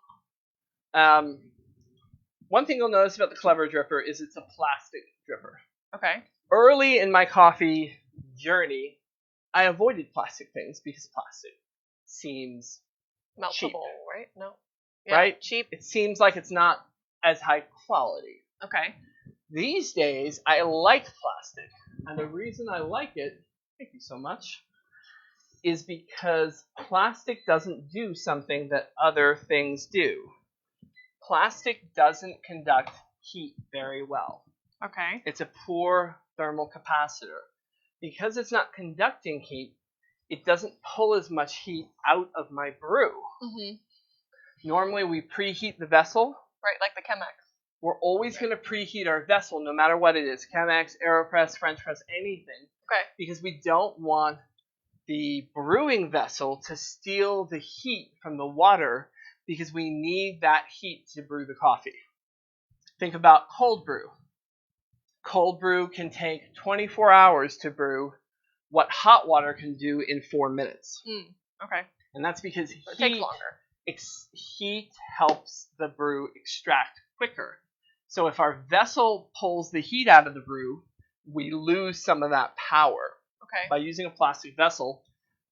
one thing you'll notice about the Clever Dripper is it's a plastic dripper. Okay. Early in my coffee journey, I avoided plastic things because plastic seems meltable, cheap. Right? No. Yeah, right? Cheap. It seems like it's not as high quality. Okay. These days, I like plastic. And the reason I like it, thank you so much, is because plastic doesn't do something that other things do. Plastic doesn't conduct heat very well. Okay. It's a poor thermal capacitor. Because it's not conducting heat, it doesn't pull as much heat out of my brew. Mm-hmm. Normally, we preheat the vessel. Right, like the Chemex. We're always going to preheat our vessel, no matter what it is. Chemex, AeroPress, French press, anything. Okay. Because we don't want the brewing vessel to steal the heat from the water, because we need that heat to brew the coffee. Think about cold brew. Cold brew can take 24 hours to brew what hot water can do in 4 minutes. Okay. And that's because it takes longer. Heat helps the brew extract quicker. So if our vessel pulls the heat out of the brew, we lose some of that power. Okay. By using a plastic vessel,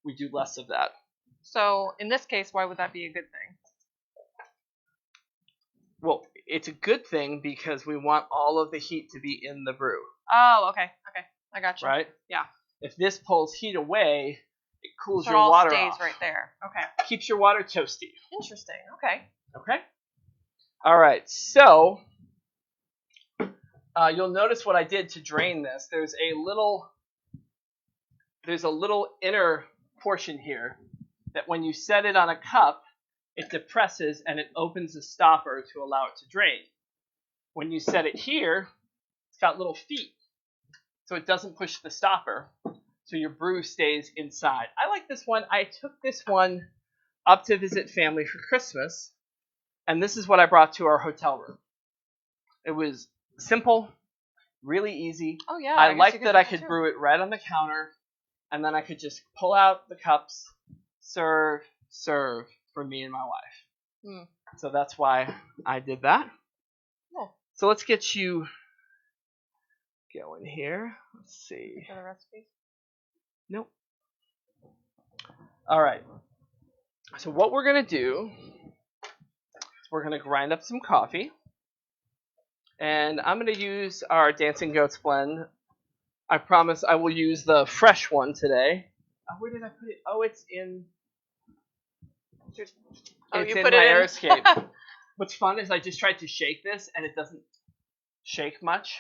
we do less of that. So in this case, why would that be a good thing? Well, it's a good thing because we want all of the heat to be in the brew. Oh, okay. Okay. I got you. Right? Yeah. If this pulls heat away, It cools So it your all water stays off. right there. Okay. Keeps your water toasty. Interesting. Okay. Okay? All right, so you'll notice what I did to drain this. There's a little inner portion here that when you set it on a cup, it depresses and it opens the stopper to allow it to drain. When you set it here, it's got little feet, so it doesn't push the stopper, so your brew stays inside. I like this one. I took this one up to visit family for Christmas, and this is what I brought to our hotel room. It was simple, really easy. Oh yeah. I guess liked you could that do I could too. brew it right on the counter, and then I could just pull out the cups, serve for me and my wife. Hmm. So that's why I did that. Cool. So let's get you going here. Let's see. For the recipes. Nope. All right. So what we're going to do is we're going to grind up some coffee. And I'm going to use our Dancing Goats blend. I promise I will use the fresh one today. Where did I put it? Oh, it's in... Oh, it's you in put my it in? air escape. What's fun is I just tried to shake this, and it doesn't shake much.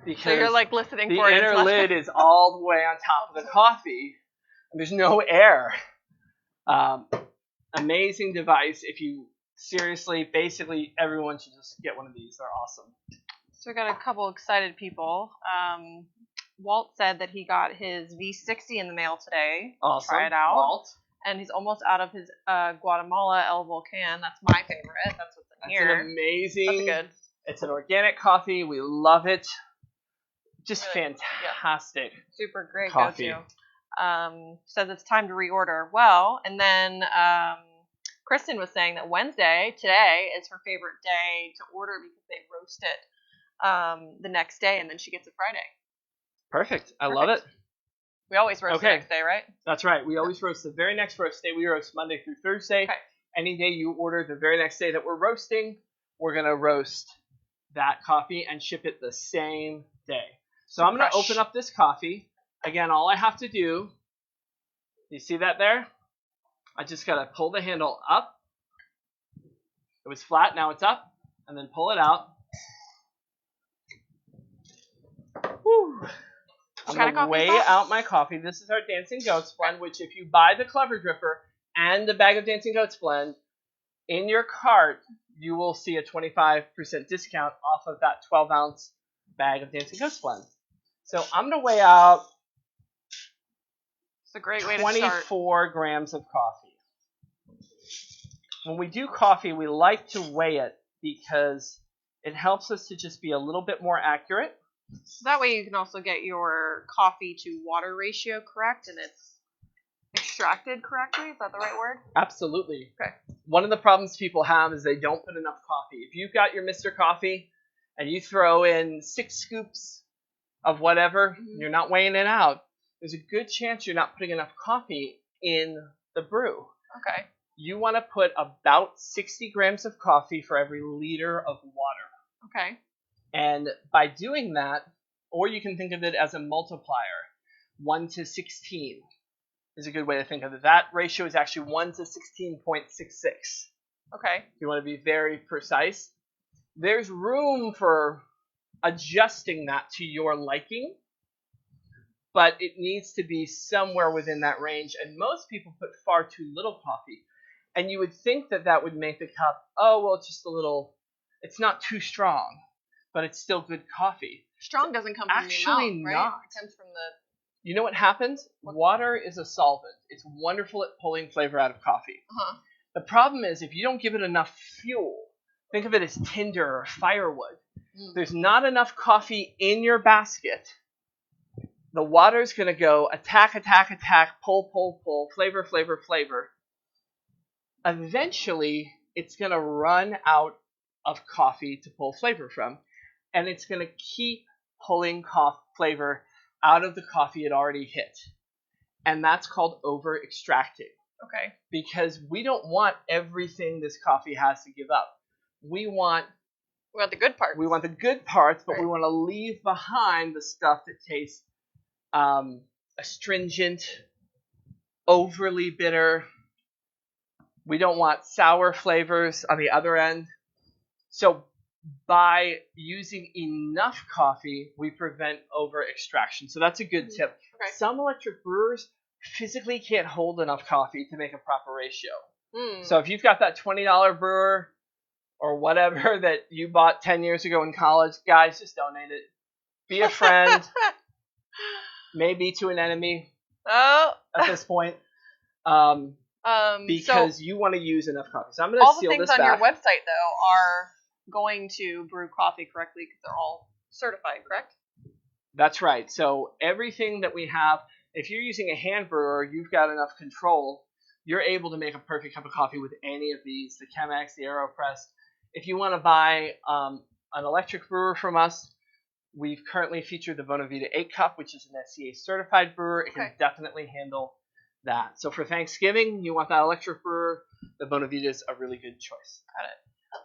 Because So you're like listening the for it. inner lid is all the way on top of the coffee, and there's no air. Amazing device. If you seriously, basically everyone should just get one of these. They're awesome. So we got a couple excited people. Walt said that he got his V60 in the mail today. Awesome. Try it out. Walt. And he's almost out of his Guatemala El Volcan. That's my favorite. That's what's in That's here. an amazing. That's good. It's an organic coffee. We love it. Just Really, fantastic. Super great Coffee. go-to. Says it's time to reorder. Well, and then Kristen was saying that Wednesday, today, is her favorite day to order because they roast it the next day, and then she gets it Friday. Perfect. I love it. We always roast Okay. the next day, right? That's right. We always roast the very next roast day. We roast Monday through Thursday. Okay. Any day you order the very next day that we're roasting, we're going to roast that coffee and ship it the same day. So I'm going to fresh. open up this coffee. Again, all I have to do, you see that there? I just got to pull the handle up. It was flat, now it's up. And then pull it out. Whew. I'm What kind going of to coffee weigh is that? out my coffee. This is our Dancing Goats blend, which if you buy the Clever Dripper and the bag of Dancing Goats blend in your cart, you will see a 25% discount off of that 12-ounce bag of Dancing Goats blend. So I'm going to weigh out It's a great way to start. 24 grams of coffee. When we do coffee, we like to weigh it because it helps us to just be a little bit more accurate. So that way you can also get your coffee to water ratio correct and it's extracted correctly. Is that the right word? Absolutely. Okay. One of the problems people have is they don't put enough coffee. If you've got your Mr. Coffee and you throw in 6 scoops of whatever, you're not weighing it out, there's a good chance you're not putting enough coffee in the brew. Okay. You want to put about 60 grams of coffee for every liter of water. Okay. And by doing that, or you can think of it as a multiplier, 1 to 16 is a good way to think of it. That ratio is actually 1 to 16.66. Okay. If you want to be very precise. There's room for adjusting that to your liking, but it needs to be somewhere within that range. And most people put far too little coffee. And you would think that that would make the cup, oh, well, it's just a little, it's not too strong, but it's still good coffee. Strong doesn't come from Actually the amount, right? not. It comes from the... You know what happens? Water is a solvent. It's wonderful at pulling flavor out of coffee. Uh-huh. The problem is if you don't give it enough fuel, think of it as tinder or firewood. There's not enough coffee in your basket. The water's going to go attack, pull, flavor. Eventually, it's going to run out of coffee to pull flavor from, and it's going to keep pulling flavor out of the coffee it already hit. And that's called over-extracting. Okay. Because we don't want everything this coffee has to give up. We want the good part. We want the good parts, but Right. we want to leave behind the stuff that tastes astringent, overly bitter. We don't want sour flavors on the other end. So by using enough coffee, we prevent over extraction. So that's a good tip. Okay. Some electric brewers physically can't hold enough coffee to make a proper ratio. Mm. So if you've got that $20 brewer or whatever that you bought 10 years ago in college, guys, just donate it. Be a friend, maybe to an enemy at this point. Because you want to use enough coffee. So I'm going to seal this back. All the things on your website, though, are going to brew coffee correctly because they're all certified, correct? That's right. So everything that we have, if you're using a hand brewer, you've got enough control. You're able to make a perfect cup of coffee with any of these, the Chemex, the AeroPress. If you want to buy an electric brewer from us, we've currently featured the Bonavita 8 Cup, which is an SCA certified brewer. It can definitely handle that. So for Thanksgiving, you want that electric brewer, the Bonavita is a really good choice. Got it.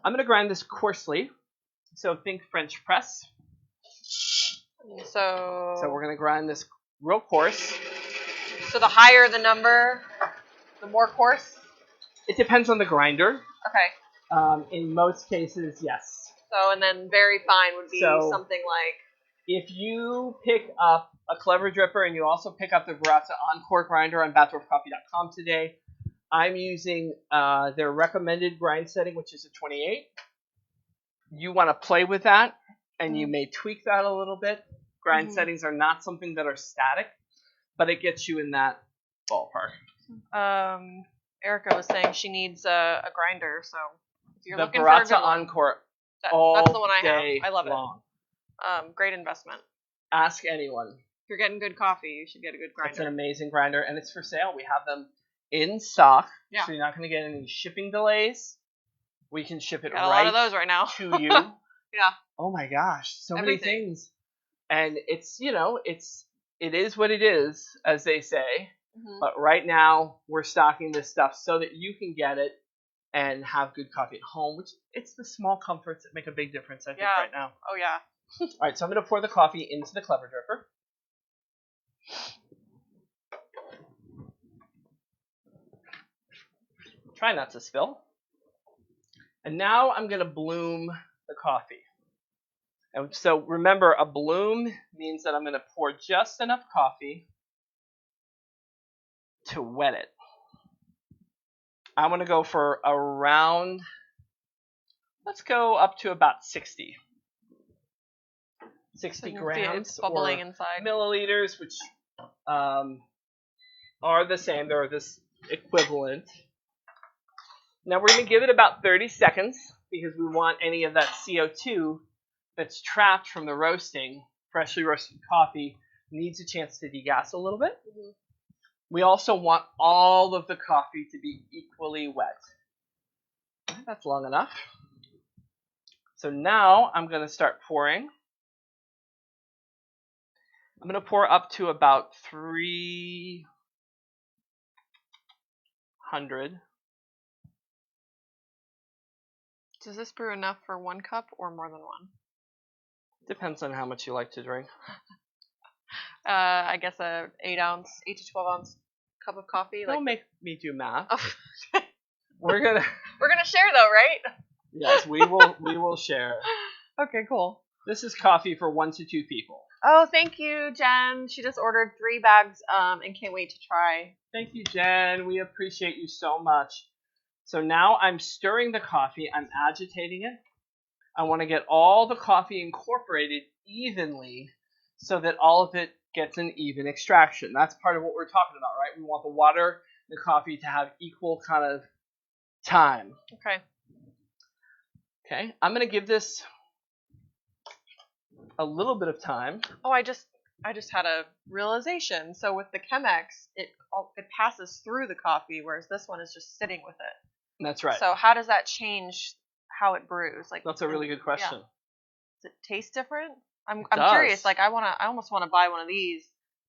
I'm going to grind this coarsely. So think French press. So we're going to grind this real coarse. So the higher the number, the more coarse? It depends on the grinder. Okay. In most cases, yes. So, and then very fine would be something like... If you pick up a Clever Dripper and you also pick up the Baratza Encore grinder on bathdwarfcoffee.com today, I'm using their recommended grind setting, which is a 28. You want to play with that, and you may tweak that a little bit. Grind settings are not something that are static, but it gets you in that ballpark. Erica was saying she needs a grinder, so if you're looking for a good one, Encore, that's the one I have. I love long. it. Great investment. Ask anyone. If you're getting good coffee, you should get a good grinder. It's an amazing grinder, and it's for sale. We have them in stock, yeah. So you're not going to get any shipping delays. We can ship it a lot of those right now. to you. Yeah. Oh my gosh, so Everything. many things. And it's, it is what it is, as they say. Mm-hmm. But right now, we're stocking this stuff so that you can get it and have good coffee at home, which it's the small comforts that make a big difference, I think, right now. Oh, yeah. All right, so I'm going to pour the coffee into the Clever Dripper. Try not to spill. And now I'm going to bloom the coffee. And so remember, a bloom means that I'm going to pour just enough coffee to wet it. I'm going to go for around, let's go up to about 60 grams it's bubbling or inside. Milliliters, which are the same. They're this equivalent. Now we're going to give it about 30 seconds because we want any of that CO2 that's trapped from the roasting, freshly roasted coffee, needs a chance to degas a little bit. Mm-hmm. We also want all of the coffee to be equally wet. That's long enough. So now I'm going to start pouring. I'm going to pour up to about 300. Does this brew enough for 1 cup or more than 1? Depends on how much you like to drink. I guess a 8 to 12 ounce cup of coffee. Don't make me do math. Oh. We're gonna share though, right? Yes, we will share. Okay, cool. This is coffee for 1 to 2 people. Oh, thank you, Jen. She just ordered 3 bags and can't wait to try. Thank you, Jen. We appreciate you so much. So now I'm stirring the coffee. I'm agitating it. I want to get all the coffee incorporated evenly so that all of it gets an even extraction. That's part of what we're talking about, right? We want the water and the coffee to have equal kind of time. Okay. Okay, I'm going to give this a little bit of time. Oh, I just had a realization. So with the Chemex, it passes through the coffee, whereas this one is just sitting with it. That's right. So how does that change how it brews? Like, that's a really good question. Yeah. Does it taste different? I'm curious. Like I almost want to buy one of these,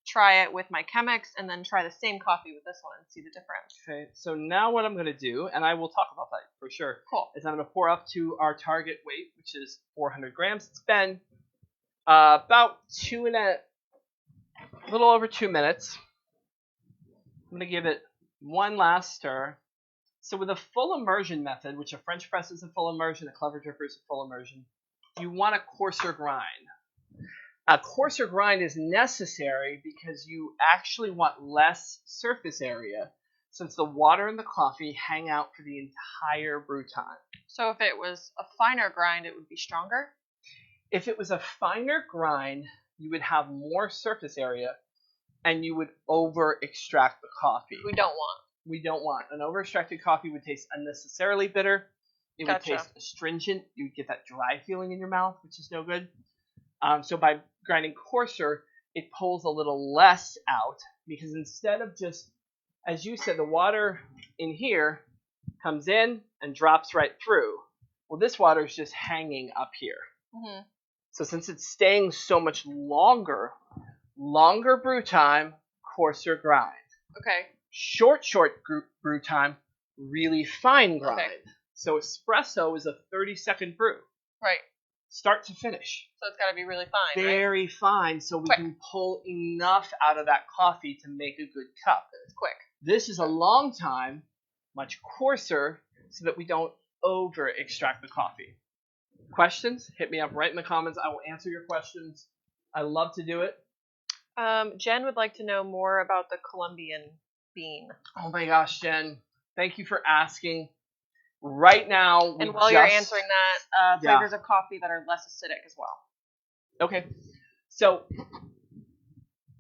try it with my Chemex, and then try the same coffee with this one and see the difference. Okay. So now what I'm going to do, and I will talk about that for sure. Cool. Is I'm going to pour up to our target weight, which is 400 grams. It's been about a little over 2 minutes. I'm going to give it one last stir. So with a full immersion method, which a French press is a full immersion, a clever dripper is a full immersion, you want a coarser grind. A coarser grind is necessary because you actually want less surface area since the water and the coffee hang out for the entire brew time. So if it was a finer grind, it would be stronger? If it was a finer grind, you would have more surface area and you would over extract the coffee. We don't want. We don't want. An over extracted coffee would taste unnecessarily bitter. It would Gotcha. taste astringent. You would get that dry feeling in your mouth, which is no good. So by grinding coarser, it pulls a little less out because instead of just, as you said, the water in here comes in and drops right through. Well, this water is just hanging up here. Mm-hmm. So since it's staying so much longer brew time, coarser grind. Okay. Short brew time, really fine grind. Okay. So espresso is a 30-second brew. Right. Start to finish. So it's got to be really fine, right? Very fine, so we Quick. can pull enough out of that coffee to make a good cup. It's quick. This is a long time, much coarser, so that we don't over extract the coffee. Questions? Hit me up right in the comments. I will answer your questions. I love to do it. Jen would like to know more about the Colombian bean. Oh my gosh, Jen. Thank you for asking. Right now, And while you're answering that, Yeah. flavors of coffee that are less acidic as well. Okay. So,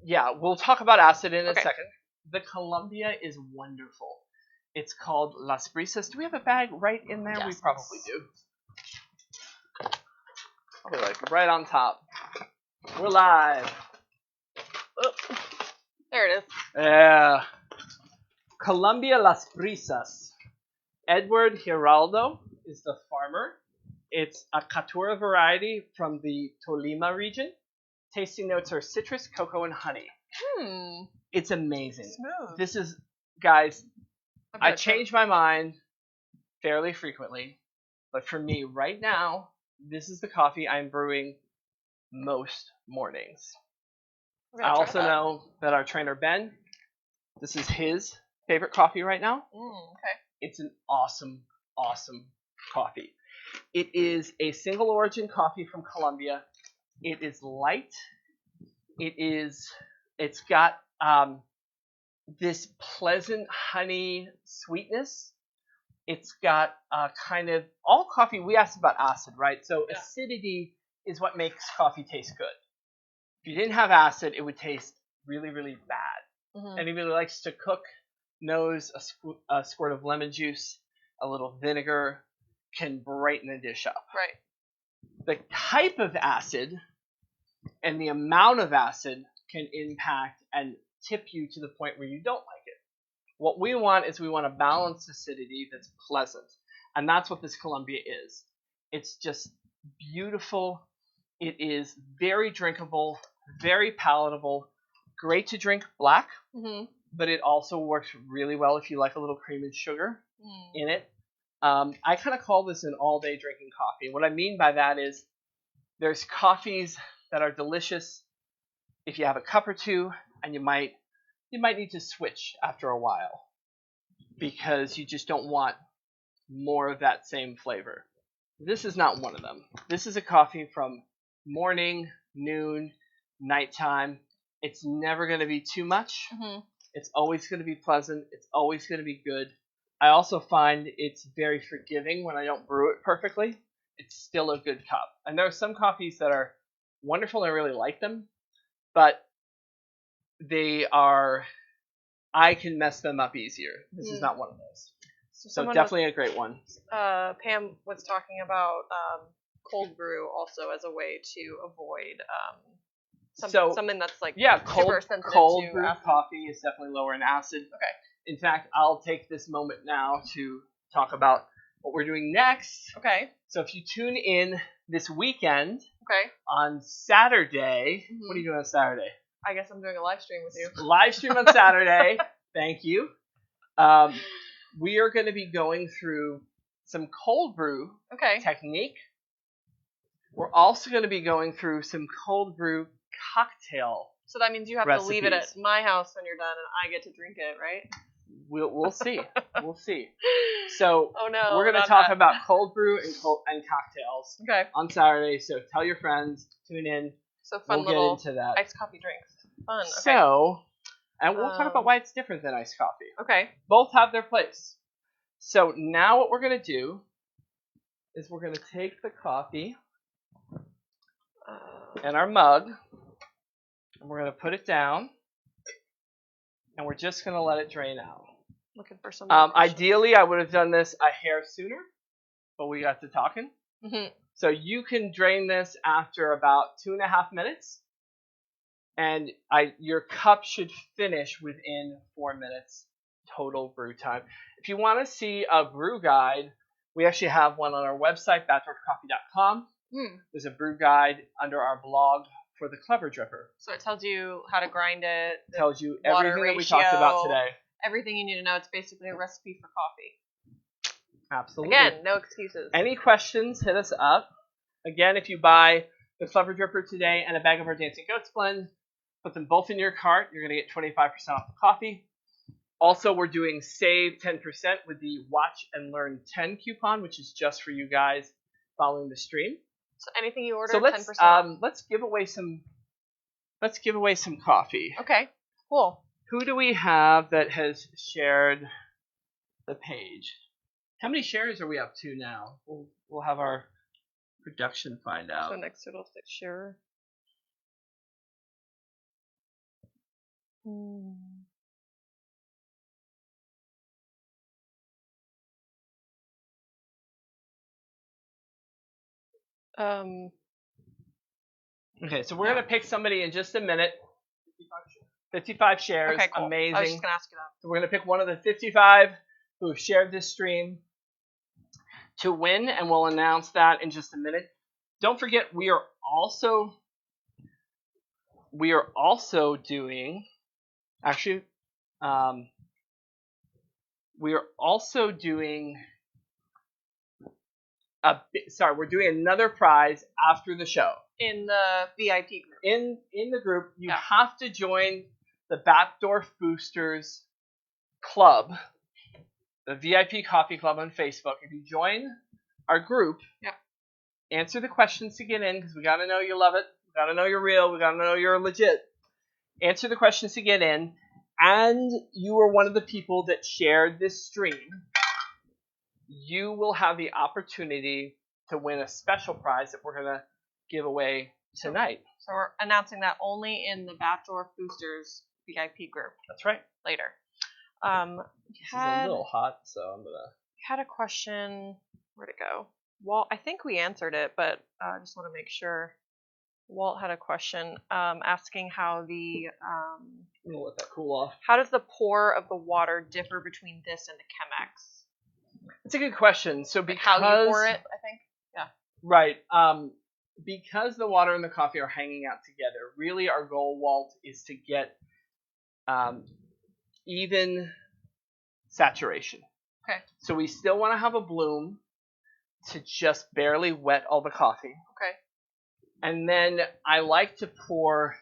yeah, we'll talk about acid in a Okay. second. The Colombia is wonderful. It's called Las Brisas. Do we have a bag right in there? Yes. We probably do. Probably like right on top. We're live. Oh. There it is. Yeah. Colombia Las Brisas. Edward Giraldo is the farmer. It's a Caturra variety from the Tolima region. Tasting notes are citrus, cocoa, and honey. It's amazing. Smooth. This is, guys, I'm I gonna try- change my mind fairly frequently, but for me right now, this is the coffee I'm brewing most mornings. we're I gonna try also that. know that our trainer Ben, this is his favorite coffee right now. Okay. It's an awesome, awesome coffee. It is a single origin coffee from Colombia. It is light. It's got this pleasant honey sweetness. It's got kind of, all coffee, we asked about acid, right? So Yeah. acidity is what makes coffee taste good. If you didn't have acid, it would taste really, really bad. Mm-hmm. Anybody who likes to cook knows a squirt of lemon juice, a little vinegar can brighten a dish up. Right. The type of acid and the amount of acid can impact and tip you to the point where you don't like it. What we want is we want a balanced acidity that's pleasant. And that's what this Colombia is. It's just beautiful. It is very drinkable, very palatable, great to drink black. Mm-hmm. But it also works really well if you like a little cream and sugar Mm. in it. I kind of call this an all-day drinking coffee. And what I mean by that is there's coffees that are delicious if you have a cup or two, and you might need to switch after a while because you just don't want more of that same flavor. This is not one of them. This is a coffee from morning, noon, nighttime. It's never going to be too much. Mm-hmm. It's always going to be pleasant. It's always going to be good. I also find it's very forgiving when I don't brew it perfectly. It's still a good cup. And there are some coffees that are wonderful and I really like them, but I can mess them up easier. This is not one of those. So someone definitely a great one. Pam was talking about cold brew also as a way to avoid something that's like Yeah, super sensitive cold to brew acid. coffee is definitely lower in acid. Okay. In fact, I'll take this moment now to talk about what we're doing next. Okay. So if you tune in this weekend Okay. on Saturday, Mhm. what are you doing on Saturday? I guess I'm doing a live stream with you. Live stream on Saturday. Thank you. We are going to be going through some cold brew Okay. technique. We're also going to be going through some cold brew cocktail So that means you have to leave it at recipes. my house when you're done, and I get to drink it, right? We'll see. We'll see. So Oh no, we're gonna not talk that. about cold brew and cocktails Okay. on Saturday. So tell your friends, tune in. So fun We'll little get into that. iced coffee drinks. Fun. Okay. So, and we'll talk about why it's different than iced coffee. Okay. Both have their place. So now what we're gonna do is we're gonna take the coffee and our mug, and we're gonna put it down, and we're just gonna let it drain out. Looking for some. Ideally, I would have done this a hair sooner, but we got to talking. Mm-hmm. So you can drain this after about 2.5 minutes, and your cup should finish within 4 minutes total brew time. If you want to see a brew guide, we actually have one on our website, batchdwarfcoffee.com. There's a brew guide under our blog for the Clever Dripper. So it tells you how to grind it. It tells you water everything that we talked about ratio. today. Everything you need to know. It's basically a recipe for coffee. Absolutely. Again, no excuses. Any questions, hit us up. Again, if you buy the Clever Dripper today and a bag of our Dancing Goats blend, put them both in your cart, you're going to get 25% off the coffee. Also, we're doing save 10% with the Watch and Learn 10 coupon, which is just for you guys following the stream. So anything you order, So 10%. let's give away some coffee. Okay, cool. Who do we have that has shared the page? How many shares are we up to now? We'll have our production find out. So next to it'll say share. Okay, so we're gonna pick somebody in just a minute. 55 shares. Okay, cool. Amazing. I was just gonna ask you that. So we're gonna pick one of the 55 who have shared this stream to win, and we'll announce that in just a minute. Don't forget, we are also doing. Actually, we are also doing. We're doing another prize after the show. In the VIP group. In the group, you have to join the Batdorf Boosters Club, the VIP Coffee Club on Facebook. If you join our group, answer the questions to get in, because we got to know you love it. We got to know you're real. We got to know you're legit. Answer the questions to get in, and you are one of the people that shared this stream. You will have the opportunity to win a special prize that we're going to give away tonight. So we're announcing that only in the Batdorf Boosters VIP group. That's right. Later. This is a little hot, so I'm going to... Had a question. Where'd it go? Walt, I think we answered it, but I just want to make sure. Walt had a question asking how the... I'm going to let that cool off. How does the pour of the water differ between this and the Chemex? It's a good question. So because... How you pour it, I think? Yeah. Right. Because the water and the coffee are hanging out together, really our goal, Walt, is to get even saturation. Okay. So we still want to have a bloom to just barely wet all the coffee. Okay. And then I like to pour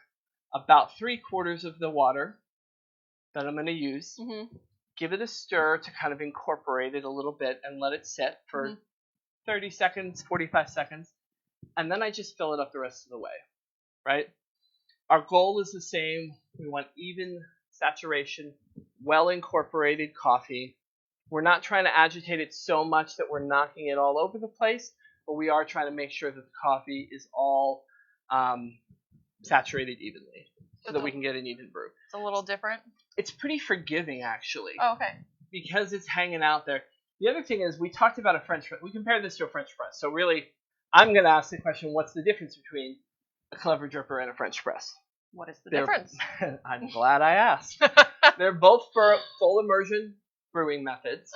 about 3/4 of the water that I'm going to use. Mm-hmm. Give it a stir to kind of incorporate it a little bit and let it sit for 30 seconds, 45 seconds. And then I just fill it up the rest of the way, right? Our goal is the same. We want even saturation, well-incorporated coffee. We're not trying to agitate it so much that we're knocking it all over the place, but we are trying to make sure that the coffee is all saturated evenly so that we can get an even brew. It's a little different? It's pretty forgiving, actually. Oh, okay. Because it's hanging out there. The other thing is we talked about a French press. We compared this to a French press. So really, I'm going to ask the question, what's the difference between a Clever Dripper and a French press? What is the difference? I'm glad I asked. They're both for full immersion brewing methods.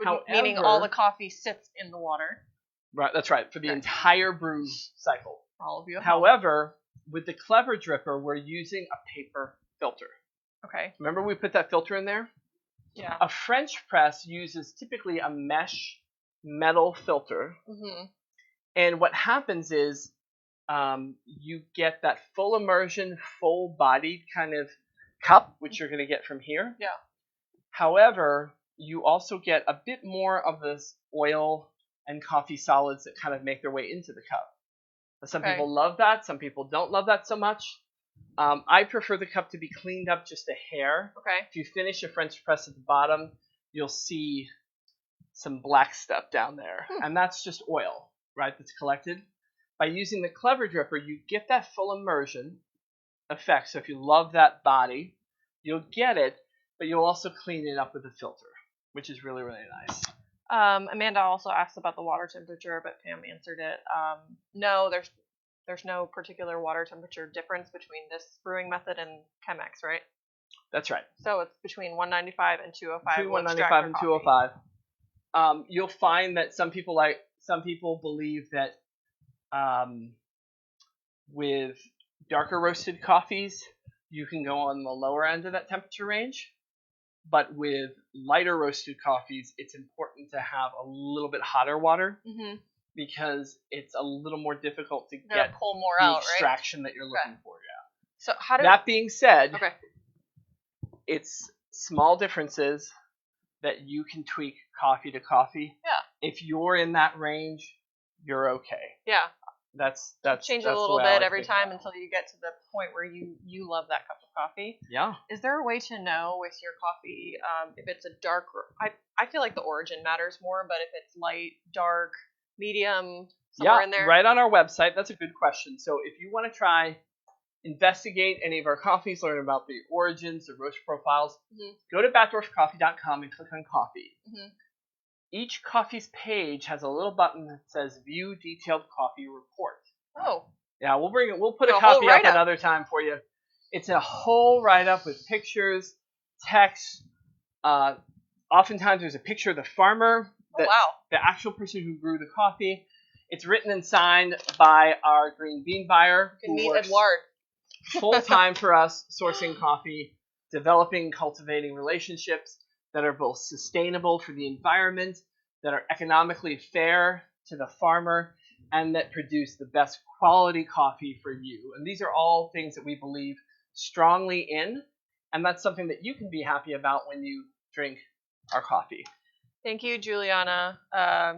However, meaning all the coffee sits in the water. Right, that's right, for the entire brew cycle. For all of you. However, with the Clever Dripper, we're using a paper filter. Okay. Remember we put that filter in there? Yeah. A French press uses typically a mesh metal filter. Mm-hmm. And what happens is you get that full immersion, full-bodied kind of cup, which you're going to get from here. Yeah. However, you also get a bit more of this oil and coffee solids that kind of make their way into the cup. Some Okay. people love that. Some people don't love that so much. I prefer the cup to be cleaned up just a hair. Okay. If you finish a French press at the bottom, you'll see some black stuff down there. And that's just oil, right, that's collected. By using the Clever Dripper, you get that full immersion effect. So if you love that body, you'll get it, but you'll also clean it up with a filter, which is really, really nice. Amanda also asked about the water temperature, but Pam answered it. No, there's no particular water temperature difference between this brewing method and Chemex, right? That's right. So it's between 195 and 205. Between 195 and 205. You'll find that some people believe that with darker roasted coffees, you can go on the lower end of that temperature range. But with lighter roasted coffees, it's important to have a little bit hotter water because it's a little more difficult to get pull more the out, extraction that you're looking for. Yeah. So how do That being said, Okay. it's small differences that you can tweak coffee to coffee. Yeah. If you're in that range, you're okay. Yeah. That's Change it that's a the little way I bit like every to think time about it. until you get to the point where you love that cup of coffee. Yeah. Is there a way to know with your coffee if it's a dark? I feel like the origin matters more, but if it's light, dark, medium, somewhere in there. Right on our website. That's a good question. So if you want to try investigate any of our coffees, learn about the origins, the roast profiles, go to batdorfcoffee.com and click on coffee. Each coffee's page has a little button that says View Detailed Coffee Report. Oh. Yeah, we'll put a whole copy up write-up. another time for you. It's a whole write-up with pictures, text. Oftentimes there's a picture of the farmer, the actual person who grew the coffee. It's written and signed by our green bean buyer. You can meet Edouard. Full time for us, sourcing coffee, developing, cultivating relationships that are both sustainable for the environment, that are economically fair to the farmer, and that produce the best quality coffee for you. And these are all things that we believe strongly in, and that's something that you can be happy about when you drink our coffee. Thank you, Juliana.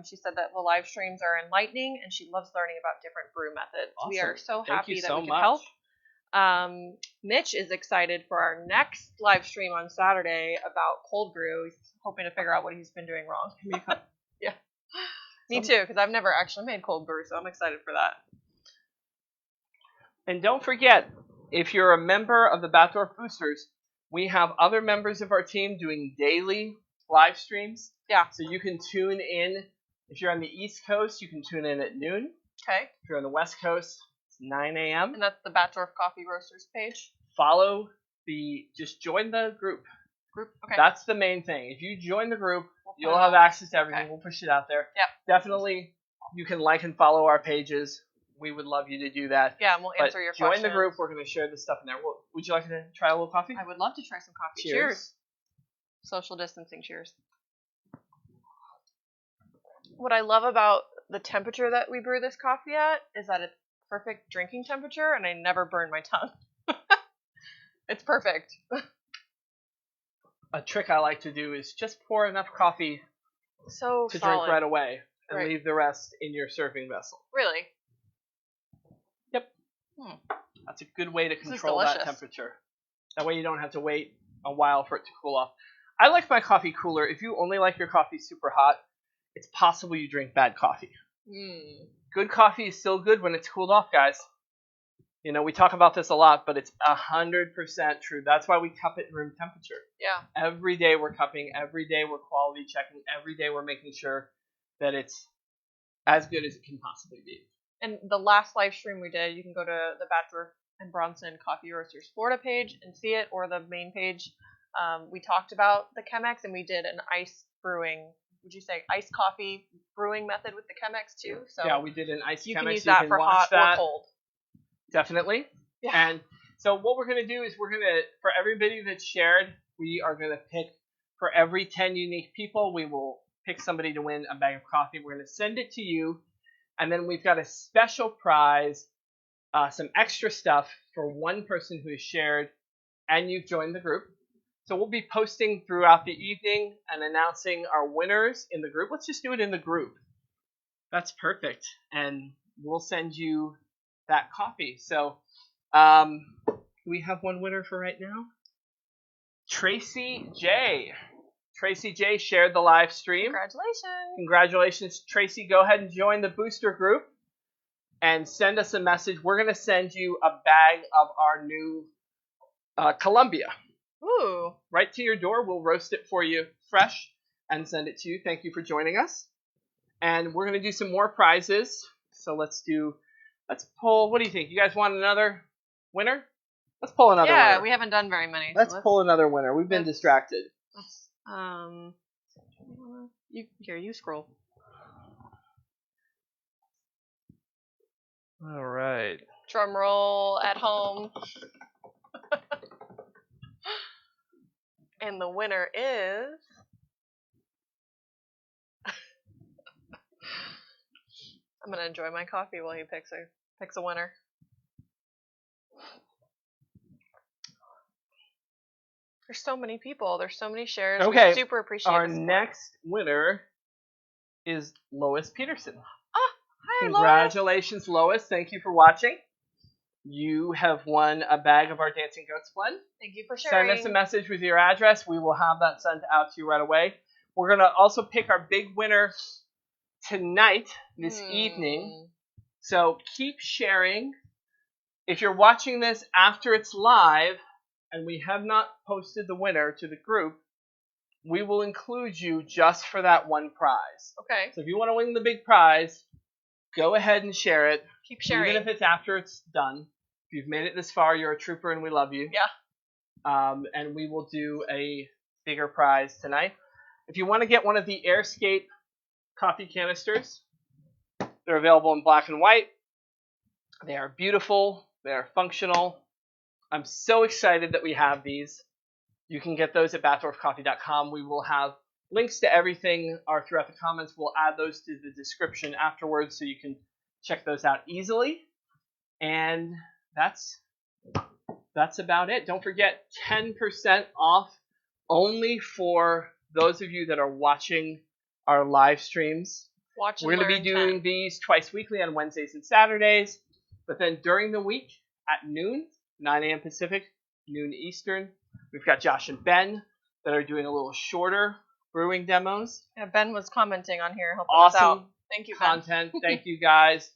She said that the live streams are enlightening, and she loves learning about different brew methods. Awesome. We are so Thank happy you that so we can much. help. Mitch is excited for our next live stream on Saturday about cold brew. He's hoping to figure out what he's been doing wrong. Yeah. Me too, because I've never actually made cold brew, so I'm excited for that. And don't forget, if you're a member of the Batdorf Boosters, we have other members of our team doing daily live streams. Yeah. So you can tune in. If you're on the East Coast, you can tune in at noon. Okay. If you're on the West Coast, it's 9 a.m. And that's the Batdorf Coffee Roasters page. Just join the group. Okay. That's the main thing. If you join the group, you'll have access to everything. Okay. We'll push it out there. Yep. Definitely, you can like and follow our pages. We would love you to do that. Yeah, and we'll answer your join questions. the group. We're going to share this stuff in there. Would you like to try a little coffee? I would love to try some coffee. Cheers. Social distancing. Cheers. What I love about the temperature that we brew this coffee at is that it's perfect drinking temperature, and I never burn my tongue. It's perfect. A trick I like to do is just pour enough coffee So to solid. drink right away and Right. leave the rest in your serving vessel. Really? That's a good way to is control that delicious. temperature. That way you don't have to wait a while for it to cool off. I like my coffee cooler. If you only like your coffee super hot, it's possible you drink bad coffee. Good coffee is still good when it's cooled off, guys. You know, we talk about this a lot, but it's 100% true. That's why we cup it room temperature. Yeah. Every day we're cupping. Every day we're quality checking. Every day we're making sure that it's as good as it can possibly be. And the last live stream we did, you can go to the Batdorf and Bronson Coffee Roasters Florida page and see it, or the main page. We talked about the Chemex, and we did an ice brewing. Would you say iced coffee brewing method with the Chemex too? So yeah, we did an ice you Chemex. can use that for watch hot that. or cold. Definitely. Yeah. And so what we're going to do is for everybody that's shared, we are going to pick, for every 10 unique people, we will pick somebody to win a bag of coffee. We're going to send it to you. And then we've got a special prize some extra stuff for one person who has shared and you've joined the group. So we'll be posting throughout the evening and announcing our winners in the group. Let's just do it in the group. That's perfect. And we'll send you that coffee. So we have one winner for right now. Tracy J. Tracy J shared the live stream. Congratulations. Congratulations, Tracy. Go ahead and join the booster group and send us a message. We're going to send you a bag of our new Columbia. Ooh. Right to your door. We'll roast it for you fresh and send it to you. Thank you for joining us. And we're going to do some more prizes. So let's pull, what do you think? You guys want another winner? Let's pull another winner. Yeah, we haven't done very many. Let's pull another winner. We've been distracted. You scroll. All right. Drum roll at home. And the winner is I'm gonna enjoy my coffee while he picks a winner. There's so many people. There's so many shares. Okay. We super appreciate Our the support. next winner is Lois Peterson. Oh, hi, Congratulations, Lois. Thank you for watching. You have won a bag of our Dancing Goats blend. Thank you for sharing. Send us a message with your address. We will have that sent out to you right away. We're going to also pick our big winner tonight, this evening. So keep sharing. If you're watching this after it's live and we have not posted the winner to the group, we will include you just for that one prize. Okay. So if you want to win the big prize, go ahead and share it. Keep sharing. Even if it's after it's done. If you've made it this far, you're a trooper and we love you. Yeah. And we will do a bigger prize tonight. If you want to get one of the Airscape coffee canisters, they're available in black and white. They are beautiful. They are functional. I'm so excited that we have these. You can get those at bathdorfcoffee.com. We will have links to everything throughout the comments. We'll add those to the description afterwards so you can check those out easily. And that's about it. Don't forget 10% off only for those of you that are watching our live streams. We're going to be doing these twice weekly on Wednesdays and Saturdays. But then during the week at noon, 9 a.m. Pacific, noon Eastern, we've got Josh and Ben that are doing a little shorter brewing demos. Yeah, Ben was commenting on here. Helping Awesome us out. Thank you, Ben. content. Thank you, guys.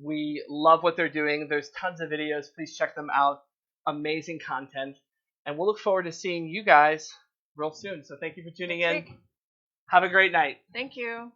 We love what they're doing. There's tons of videos. Please check them out. Amazing content. And we'll look forward to seeing you guys real soon. So thank you for tuning in. Next week. Have a great night. Thank you.